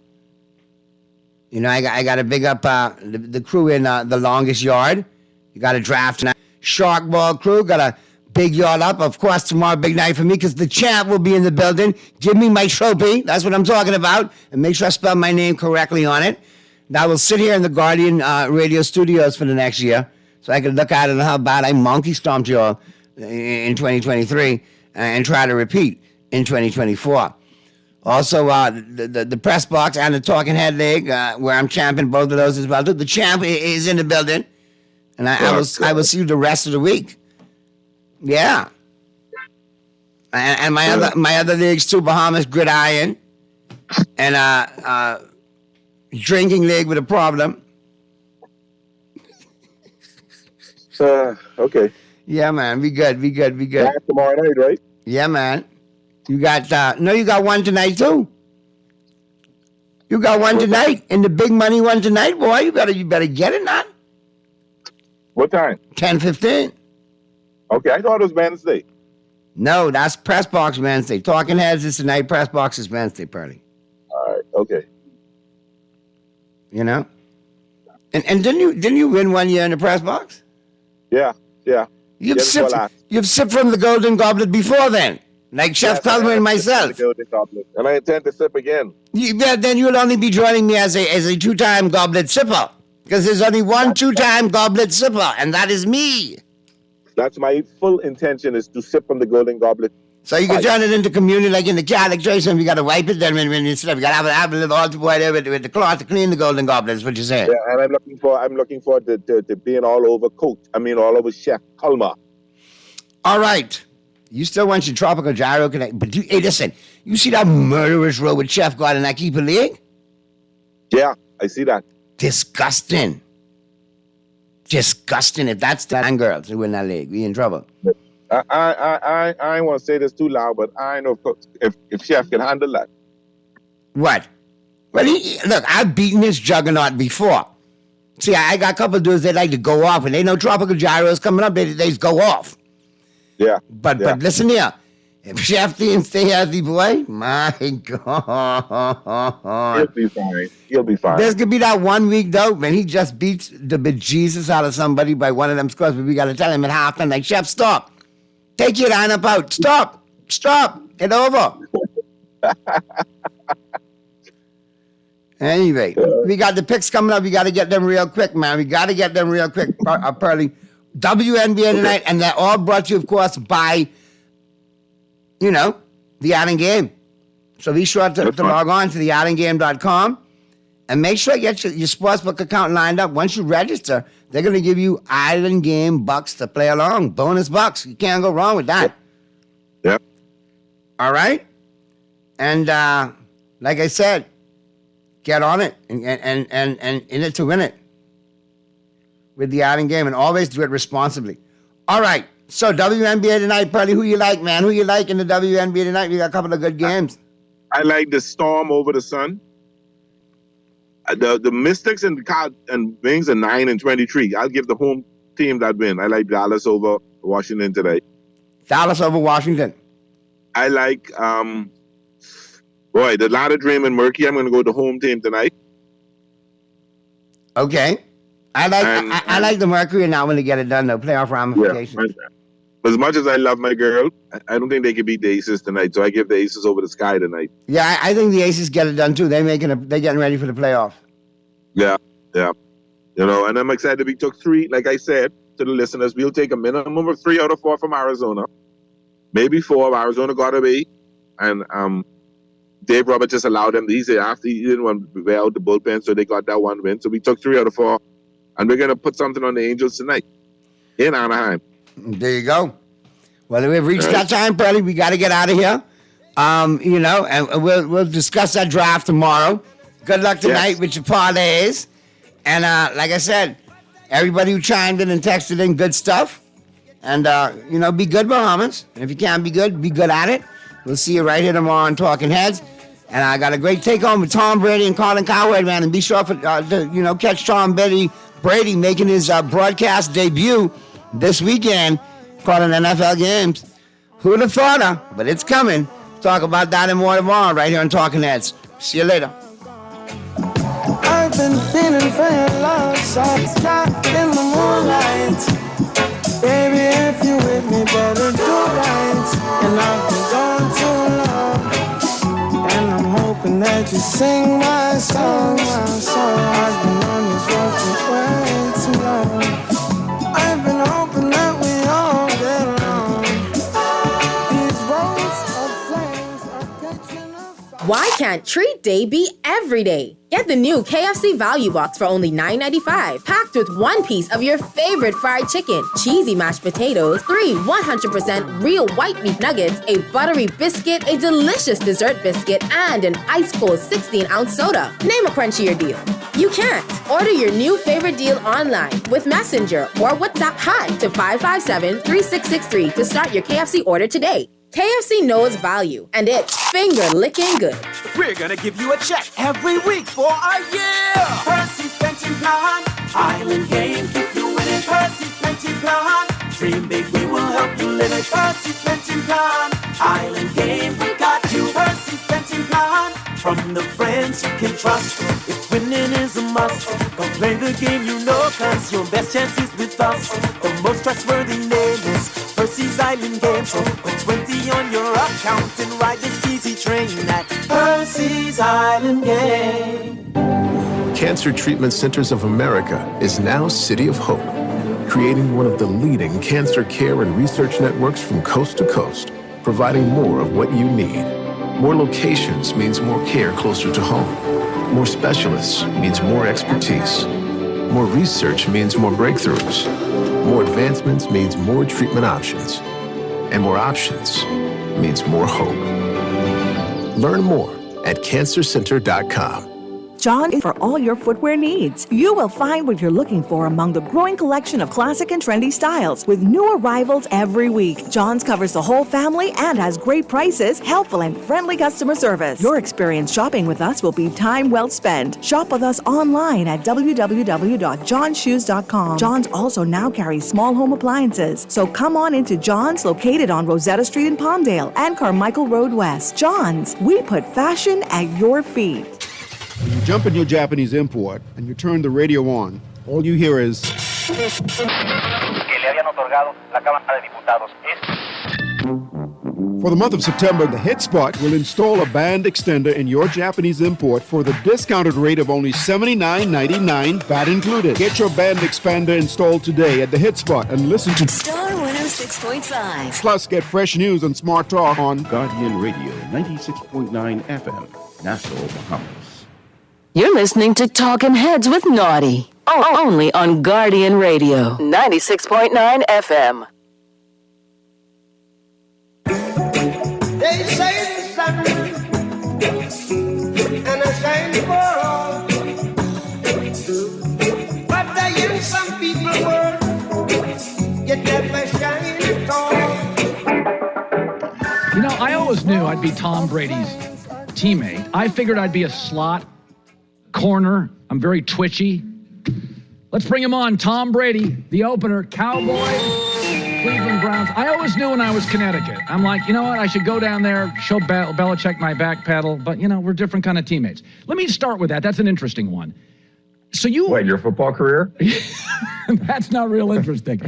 I got to big up the crew in The Longest Yard. You got a draft and Shark Ball crew. Got a big yard up. Of course, tomorrow, big night for me because the champ will be in the building. Give me my trophy. That's what I'm talking about. And make sure I spell my name correctly on it. And I will sit here in the Guardian radio studios for the next year so I can look at it and how bad I monkey stomped you all in 2023 and try to repeat in 2024. Also, the press box and the Talking Head League, where I'm champing both of those as well. The champ is in the building, and I will see you the rest of the week. Yeah, and my other leagues too: Bahamas Gridiron, and Drinking League with a problem. Okay. Yeah, man, be good. Back tomorrow night, right? Yeah, man. You got you got one tonight too. You got one tonight, and the big money one tonight, boy. You better get it, not. What time? 10:15. Okay, I thought it was Wednesday. No, that's Press Box Wednesday. Talking Heads is tonight. Press Box is Wednesday, Pearly. All right. Okay. And didn't you win one year in the Press Box? Yeah. You've sipped from the Golden Goblet before then. Like Chef Culver and myself. And I intend to sip again. Then you'll only be joining me as a 2-time goblet sipper. Because there's only one 2-time goblet sipper, and that is me. That's my full intention, is to sip from the Golden Goblet. So you can turn it into communion like in the Catholic Church, and we got to wipe it then when you slip. You got to have a little altar boy there with the cloth to clean the Golden Goblet, is what you're saying. Yeah, and I'm looking forward to being all over all over Chef Culver. All right. You still want your Tropical Gyro Connect, but hey, listen, you see that murderous row with Chef God in that keeper league? Yeah, I see that. Disgusting. If that's the girls who win that league, we in trouble. I don't want to say this too loud, but I know if Chef can handle that. What? Well, look, I've beaten this juggernaut before. See, I got a couple of dudes that like to go off, and they know Tropical Gyro is coming up, they just go off. Yeah. But listen here, If Chef didn't stay healthy, boy, my God. He'll be fine. He'll be fine. There's going to be that 1 week, though, when he just beats the bejesus out of somebody by one of them scores, but we got to tell him it happened. Like, Chef, stop. Take your lineup out. Stop. Get over. Anyway, we got the picks coming up. We got to get them real quick, man. Pearly. WNBA tonight, and they're all brought to you, of course, by, the Island Game. So be sure to log on to theislandgame.com and make sure you get your sportsbook account lined up. Once you register, they're going to give you Island Game bucks to play along. Bonus bucks. You can't go wrong with that. Yep. All right? And like I said, get on it and in it to win it with the Island Game, and always do it responsibly. All right. So WNBA tonight, Pearly, who you like, man? Who you like in the WNBA tonight? We got a couple of good games. I like the Storm over the Sun. The Mystics and Wings are 9-23. I'll give the home team that win. I like Dallas over Washington today. Dallas over Washington. I like the Atlanta Dream and Murky. I'm going to go with the home team tonight. Okay. I like the Mercury, and now when they get it done, though. Playoff ramifications. Yeah. As much as I love my girl, I don't think they can beat the Aces tonight, so I give the Aces over the Sky tonight. Yeah, I think the Aces get it done, too. They're getting ready for the playoff. Yeah. And I'm excited we took 3, like I said to the listeners, we'll take a minimum of 3 out of 4 from Arizona. Maybe 4. Arizona got away, and Dave Roberts just allowed them. He said after he didn't want to wear out the bullpen, so they got that 1 win. So we took 3 out of 4, and we're going to put something on the Angels tonight in Anaheim. There you go. Well, we've reached that time, Pearly. We got to get out of here. And we'll discuss that draft tomorrow. Good luck tonight with your parlays. And like I said, everybody who chimed in and texted in, good stuff. And, be good, Bahamas. And if you can't be good at it. We'll see you right here tomorrow on Talking Heads. And I got a great take-home with Tom Brady and Colin Cowherd, man. And be sure to catch Tom Brady making his broadcast debut this weekend, calling NFL games. Who'd have thought her? But it's coming. Talk about that and more tomorrow right here on Talking Heads. See you later. I've been feeling for your love, shots trapped in the moonlight. Baby, if you with me, better do right. And I've been gone too long, and I'm hoping that you sing my songs. I've been on this road for way too long. I've been hoping that we all get along. These roads of flames are catching up. Why can't treat day be every day? Get the new KFC Value Box for only $9.95, packed with 1 piece of your favorite fried chicken, cheesy mashed potatoes, 3 100% real white meat nuggets, a buttery biscuit, a delicious dessert biscuit, and an ice-cold 16-ounce soda. Name a crunchier deal. You can't. Order your new favorite deal online with Messenger or WhatsApp Hi to 557-3663 to start your KFC order today. KFC knows value, and it's finger-licking good. We're gonna give you a check every week for a year. Percy's Pension Plan, Island Game, keep you winning. Percy's Pension Plan, dream big, we will help you live it. Percy's Pension Plan, Island Game, we got you. Percy's Pension Plan, from the friends you can trust. If winning is a must, go play the game you know, cause your best chance is with us. The most trustworthy name is Percy's Island Game. So put 20 on your account and ride this easy train at Percy's Island Game. Cancer Treatment Centers of America is now City of Hope, creating one of the leading cancer care and research networks from coast to coast, providing more of what you need. More locations means more care closer to home. More specialists means more expertise. More research means more breakthroughs. More advancements means more treatment options. And more options means more hope. Learn more at cancercenter.com. John is for all your footwear needs. You will find what you're looking for among the growing collection of classic and trendy styles with new arrivals every week. John's covers the whole family and has great prices, helpful and friendly customer service. Your experience shopping with us will be time well spent. Shop with us online at www.johnshoes.com. John's also now carries small home appliances, so come on into John's, located on Rosetta Street in Palmdale and Carmichael Road West. John's, we put fashion at your feet. When you jump in your Japanese import and you turn the radio on, all you hear is... For the month of September, the Hit Spot will install a band extender in your Japanese import for the discounted rate of only $79.99, VAT included. Get your band expander installed today at the Hit Spot and listen to Star 106.5. Plus, get fresh news and smart talk on Guardian Radio 96.9 FM, Nassau, Bahamas. You're listening to Talking Heads with Naughty. Only on Guardian Radio 96.9 FM. They say the sun and I shine for all, but I hear some people world get never shine at all. You know, I always knew I'd be Tom Brady's teammate. I figured I'd be a slot corner. I'm very twitchy. Let's bring him on. Tom Brady, the opener, Cowboys. Cleveland Browns. I always knew when I was Connecticut. I'm like, you know what? I should go down there, show Belichick my back pedal. But, you know, we're different kind of teammates. Let me start with that. That's an interesting one. So you... What, your football career? That's not real interesting.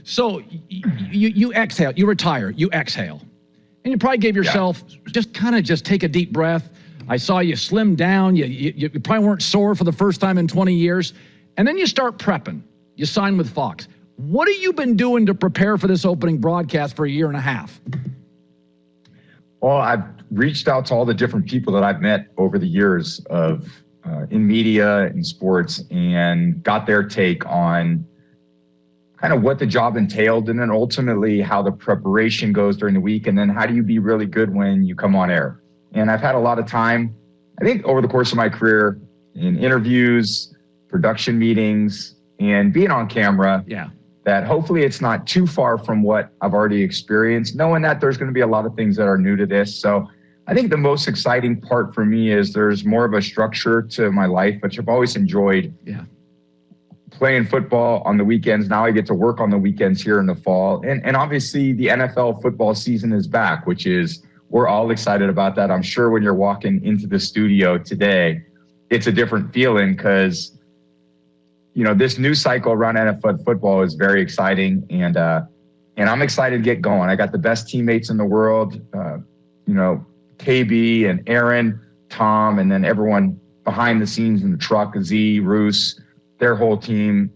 So you exhale. You retire. You exhale. And you probably gave yourself just take a deep breath. I saw you slim down. You probably weren't sore for the first time in 20 years. And then you start prepping. You sign with Fox. What have you been doing to prepare for this opening broadcast for a year and a half? Well, I've reached out to all the different people that I've met over the years of in media and sports and got their take on kind of what the job entailed and then ultimately how the preparation goes during the week and then how do you be really good when you come on air. And I've had a lot of time, I think over the course of my career in interviews, production meetings, and being on camera. Yeah. That hopefully it's not too far from what I've already experienced, knowing that there's going to be a lot of things that are new to this. So I think the most exciting part for me is there's more of a structure to my life, which I've always enjoyed. Yeah. Playing football on the weekends. Now I get to work on the weekends here in the fall. And obviously the NFL football season is back, which is, we're all excited about that. I'm sure when you're walking into the studio today, it's a different feeling because you know, this new cycle around NFL football is very exciting, and I'm excited to get going. I got the best teammates in the world, you know, KB and Aaron, Tom, and then everyone behind the scenes in the truck, Z, Roos, their whole team.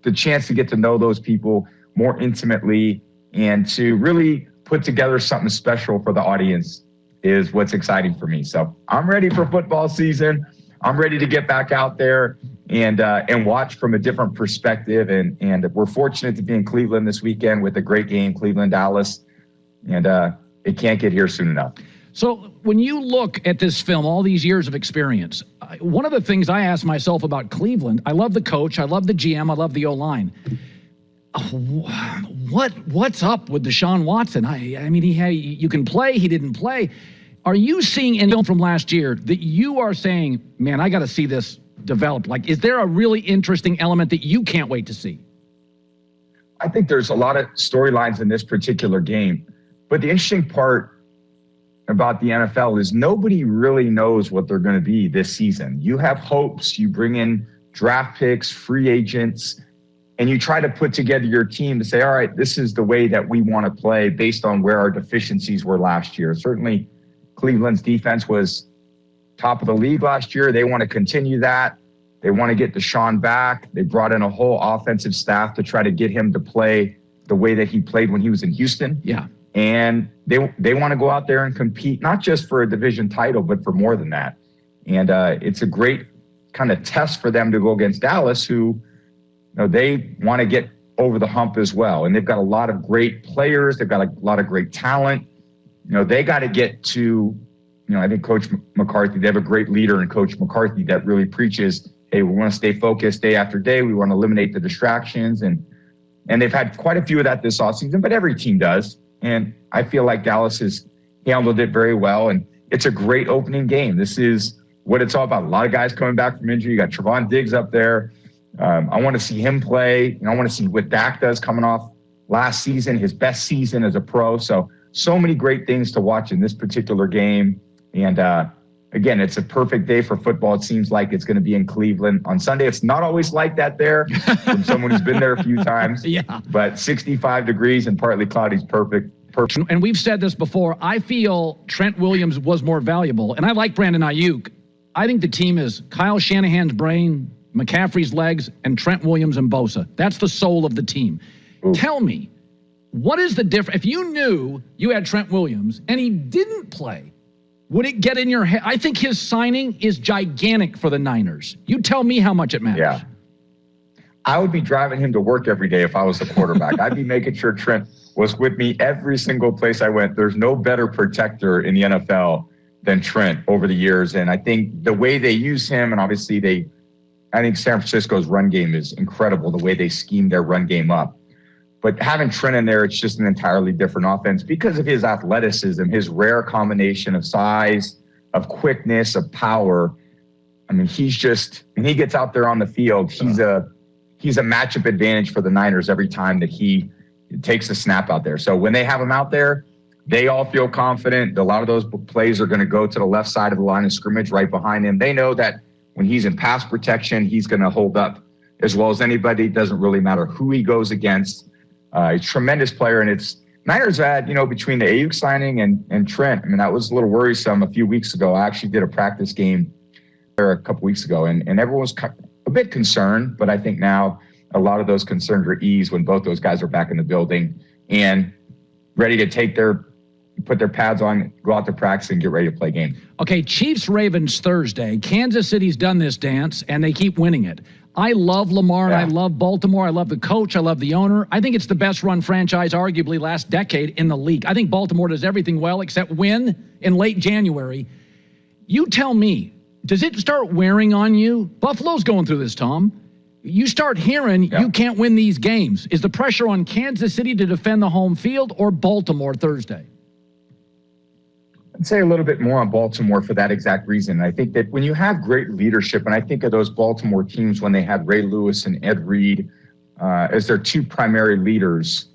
The chance to get to know those people more intimately and to really put together something special for the audience is what's exciting for me. So I'm ready for football season. I'm ready to get back out there and watch from a different perspective. And we're fortunate to be in Cleveland this weekend with a great game, Cleveland-Dallas. And it can't get here soon enough. So when you look at this film, all these years of experience, one of the things I ask myself about Cleveland, I love the coach, I love the GM, I love the O-line. What's up with Deshaun Watson? I mean, you can play, he didn't play. Are you seeing anything from last year that you are saying, man, I got to see this develop? Like, is there a really interesting element that you can't wait to see? I think there's a lot of storylines in this particular game. But the interesting part about the NFL is nobody really knows what they're going to be this season. You have hopes, you bring in draft picks, free agents, and you try to put together your team to say, all right, this is the way that we want to play based on where our deficiencies were last year. Certainly, Cleveland's defense was top of the league last year. They want to continue that. They want to get Deshaun back. They brought in a whole offensive staff to try to get him to play the way that he played when he was in Houston. Yeah. And they want to go out there and compete, not just for a division title, but for more than that. And it's a great kind of test for them to go against Dallas, who, you know, they want to get over the hump as well. And they've got a lot of great players. They've got a lot of great talent. You know, they got to get to I think Coach McCarthy, they have a great leader in Coach McCarthy that really preaches, hey, we want to stay focused day after day. We want to eliminate the distractions. And they've had quite a few of that this offseason, but every team does. And I feel like Dallas has handled it very well. And it's a great opening game. This is what it's all about. A lot of guys coming back from injury. You got Trevon Diggs up there. I want to see him play. I want to see what Dak does coming off last season, his best season as a pro. So many great things to watch in this particular game. And again, it's a perfect day for football. It seems like it's going to be in Cleveland on Sunday. It's not always like that there from someone who's been there a few times. Yeah. But 65 degrees and partly cloudy is perfect. And we've said this before. I feel Trent Williams was more valuable. And I like Brandon Ayuk. I think the team is Kyle Shanahan's brain, McCaffrey's legs, and Trent Williams and Bosa. That's the soul of the team. Ooh. Tell me, what is the difference? If you knew you had Trent Williams and he didn't play, would it get in your head? I think his signing is gigantic for the Niners. You tell me how much it matters. Yeah. I would be driving him to work every day if I was the quarterback. I'd be making sure Trent was with me every single place I went. There's no better protector in the NFL than Trent over the years. And I think the way they use him, and obviously I think San Francisco's run game is incredible, the way they scheme their run game up. But having Trent in there, it's just an entirely different offense because of his athleticism, his rare combination of size, of quickness, of power. I mean, when he gets out there on the field, he's a matchup advantage for the Niners every time that he takes a snap out there. So when they have him out there, they all feel confident. A lot of those plays are going to go to the left side of the line of scrimmage right behind him. They know that when he's in pass protection, he's going to hold up as well as anybody. It doesn't really matter who he goes against. A tremendous player, and it's Niners had, between the Ayuk signing and Trent, I mean, that was a little worrisome a few weeks ago. I actually did a practice game there a couple weeks ago, and everyone was a bit concerned, but I think now a lot of those concerns are eased when both those guys are back in the building and ready to put their pads on, go out to practice, and get ready to play game. Okay, Chiefs-Ravens Thursday. Kansas City's done this dance, and they keep winning it. I love Lamar, and I love Baltimore. I love the coach. I love the owner. I think it's the best-run franchise, arguably, last decade in the league. I think Baltimore does everything well except win in late January. You tell me, does it start wearing on you? Buffalo's going through this, Tom. You start hearing you can't win these games. Is the pressure on Kansas City to defend the home field or Baltimore Thursday? I'd say a little bit more on Baltimore for that exact reason. I think that when you have great leadership, and I think of those Baltimore teams when they had Ray Lewis and Ed Reed as their two primary leaders,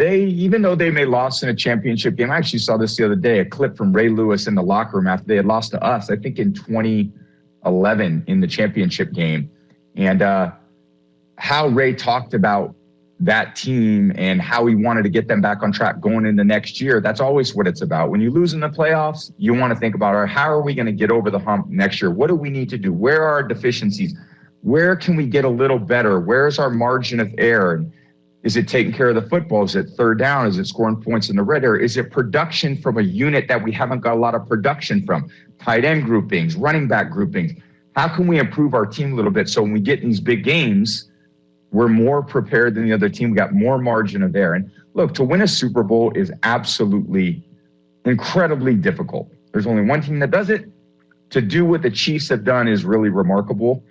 even though they may have lost in a championship game, I actually saw this the other day, a clip from Ray Lewis in the locker room after they had lost to us, I think in 2011 in the championship game, and how Ray talked about that team and how he wanted to get them back on track going into next year. That's always what it's about. When you lose in the playoffs, you want to think about, how are we going to get over the hump next year? What do we need to do? Where are our deficiencies? Where can we get a little better? Where's our margin of error? Is it taking care of the football? Is it third down? Is it scoring points in the red area? Is it production from a unit that we haven't got a lot of production from? Tight end groupings, running back groupings. How can we improve our team a little bit so when we get in these big games, we're more prepared than the other team. We got more margin of error. And look, to win a Super Bowl is absolutely incredibly difficult. There's only one team that does it. To do what the Chiefs have done is really remarkable.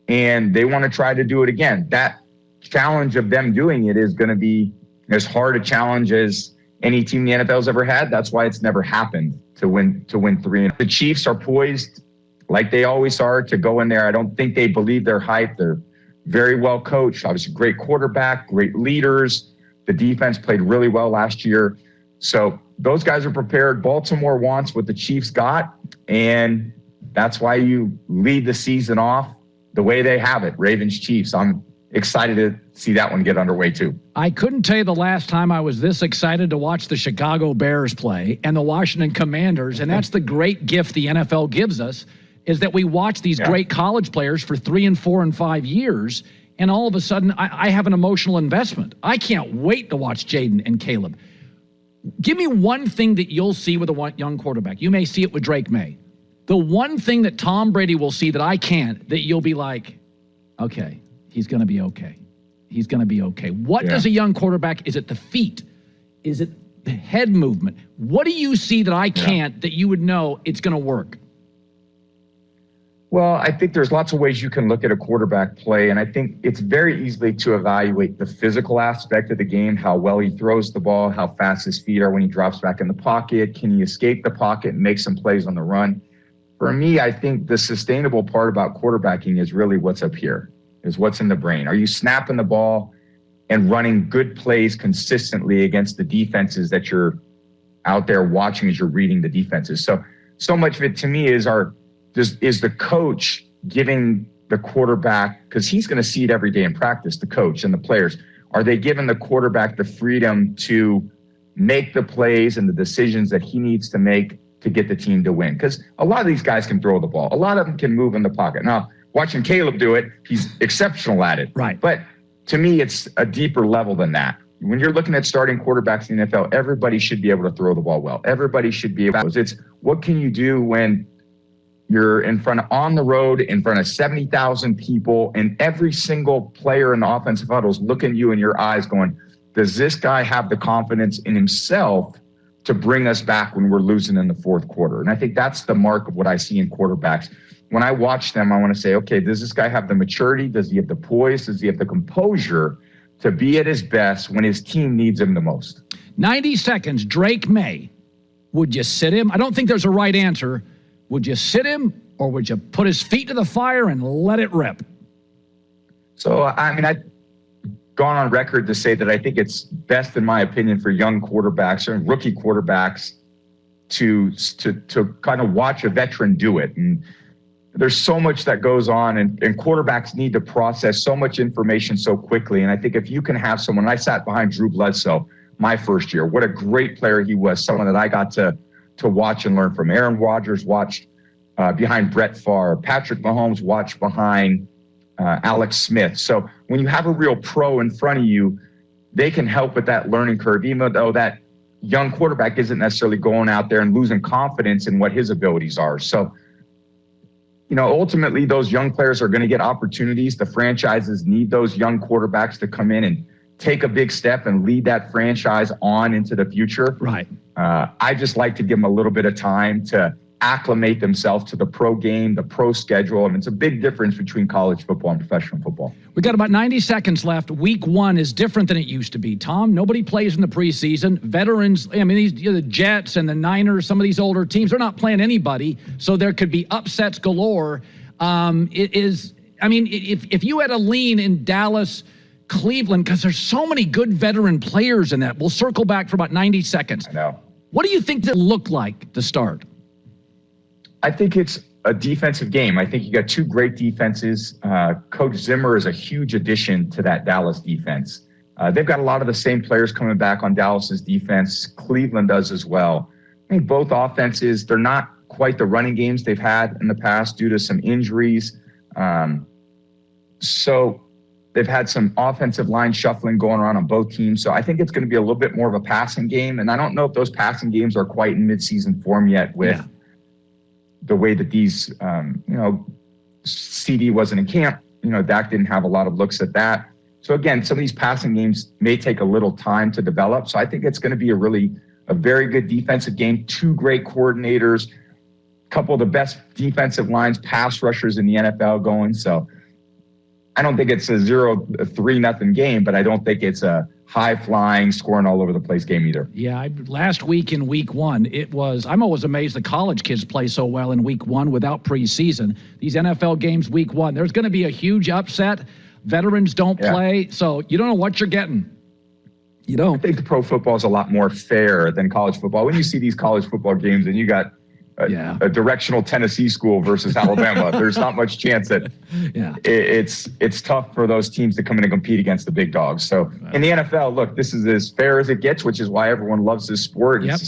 And they want to try to do it again. That challenge of them doing it is going to be as hard a challenge as any team the NFL's ever had. That's why it's never happened to win 3. The Chiefs are poised, like they always are, to go in there. I don't think they believe their hype. They're very well coached, obviously great quarterback, great leaders. The defense played really well last year. So those guys are prepared. Baltimore wants what the Chiefs got, and that's why you lead the season off the way they have it, Ravens-Chiefs. I'm excited to see that one get underway too. I couldn't tell you the last time I was this excited to watch the Chicago Bears play and the Washington Commanders, and that's the great gift the NFL gives us, is that we watch these great college players for 3 and 4 and 5 years, and all of a sudden I have an emotional investment. I can't wait to watch Jaden and Caleb. Give me one thing that you'll see with a young quarterback. You may see it with Drake May. The one thing that Tom Brady will see that I can't, that you'll be like, okay, he's going to be okay. He's going to be okay. What does a young quarterback, is it the feet? Is it head movement. What do you see that I can't that you would know it's going to work? Well, I think there's lots of ways you can look at a quarterback play, and I think it's very easily to evaluate the physical aspect of the game, how well he throws the ball, how fast his feet are when he drops back in the pocket. Can he escape the pocket and make some plays on the run? For me, I think the sustainable part about quarterbacking is really what's up here, is what's in the brain. Are you snapping the ball and running good plays consistently against the defenses that you're out there watching as you're reading the defenses? So much of it to me is is the coach giving the quarterback, because he's going to see it every day in practice, the coach and the players, are they giving the quarterback the freedom to make the plays and the decisions that he needs to make to get the team to win? Because a lot of these guys can throw the ball. A lot of them can move in the pocket. Now, watching Caleb do it, he's exceptional at it. Right. But to me, it's a deeper level than that. When you're looking at starting quarterbacks in the NFL, everybody should be able to throw the ball well. Everybody should be able to. It's what can you do when you're on the road in front of 70,000 people, and every single player in the offensive huddle is looking at you in your eyes going, does this guy have the confidence in himself to bring us back when we're losing in the fourth quarter? And I think that's the mark of what I see in quarterbacks. When I watch them, I want to say, okay, does this guy have the maturity? Does he have the poise? Does he have the composure to be at his best when his team needs him the most? 90 seconds, Drake May. Would you sit him? I don't think there's a right answer. Would you sit him, or would you put his feet to the fire and let it rip? So, I mean, I've gone on record to say that I think it's best, in my opinion, for young quarterbacks or rookie quarterbacks to kind of watch a veteran do it. And there's so much that goes on, and quarterbacks need to process so much information so quickly. And I think if you can have someone, I sat behind Drew Bledsoe my first year. What a great player he was, someone that I got to watch and learn from. Aaron Rodgers watched behind Brett Favre. Patrick Mahomes watched behind Alex Smith. So when you have a real pro in front of you, they can help with that learning curve, even though that young quarterback isn't necessarily going out there and losing confidence in what his abilities are. So, ultimately, those young players are going to get opportunities. The franchises need those young quarterbacks to come in and take a big step and lead that franchise on into the future. Right. I just like to give them a little bit of time to acclimate themselves to the pro game, the pro schedule. And it's a big difference between college football and professional football. We got about 90 seconds left. Week 1 is different than it used to be. Tom, nobody plays in the preseason. Veterans, I mean, the Jets and the Niners, some of these older teams, they're not playing anybody. So there could be upsets galore. If you had a lean in Dallas, Cleveland, because there's so many good veteran players in that. We'll circle back for about 90 seconds. I know. What do you think that looked like to start? I think it's a defensive game. I think you got two great defenses. Coach Zimmer is a huge addition to that Dallas defense. They've got a lot of the same players coming back on Dallas's defense. Cleveland does as well. I think both offenses, they're not quite the running games they've had in the past due to some injuries. So they've had some offensive line shuffling going on both teams. So I think it's going to be a little bit more of a passing game. And I don't know if those passing games are quite in midseason form yet with the way that these, CD wasn't in camp. Dak didn't have a lot of looks at that. So again, some of these passing games may take a little time to develop. So I think it's going to be a very good defensive game. Two great coordinators, a couple of the best defensive lines, pass rushers in the NFL going. So I don't think it's a 3-0 game, but I don't think it's a high-flying, scoring all over the place game either. Yeah, last week in week 1, I'm always amazed the college kids play so well in week 1 without preseason. These NFL games week 1, there's going to be a huge upset. Veterans don't play, so you don't know what you're getting. You don't. I think the pro football is a lot more fair than college football. When you see these college football games and you got a directional Tennessee school versus Alabama, there's not much chance that it's tough for those teams to come in and compete against the big dogs. So in the NFL, look, this is as fair as it gets, which is why everyone loves this sport. It's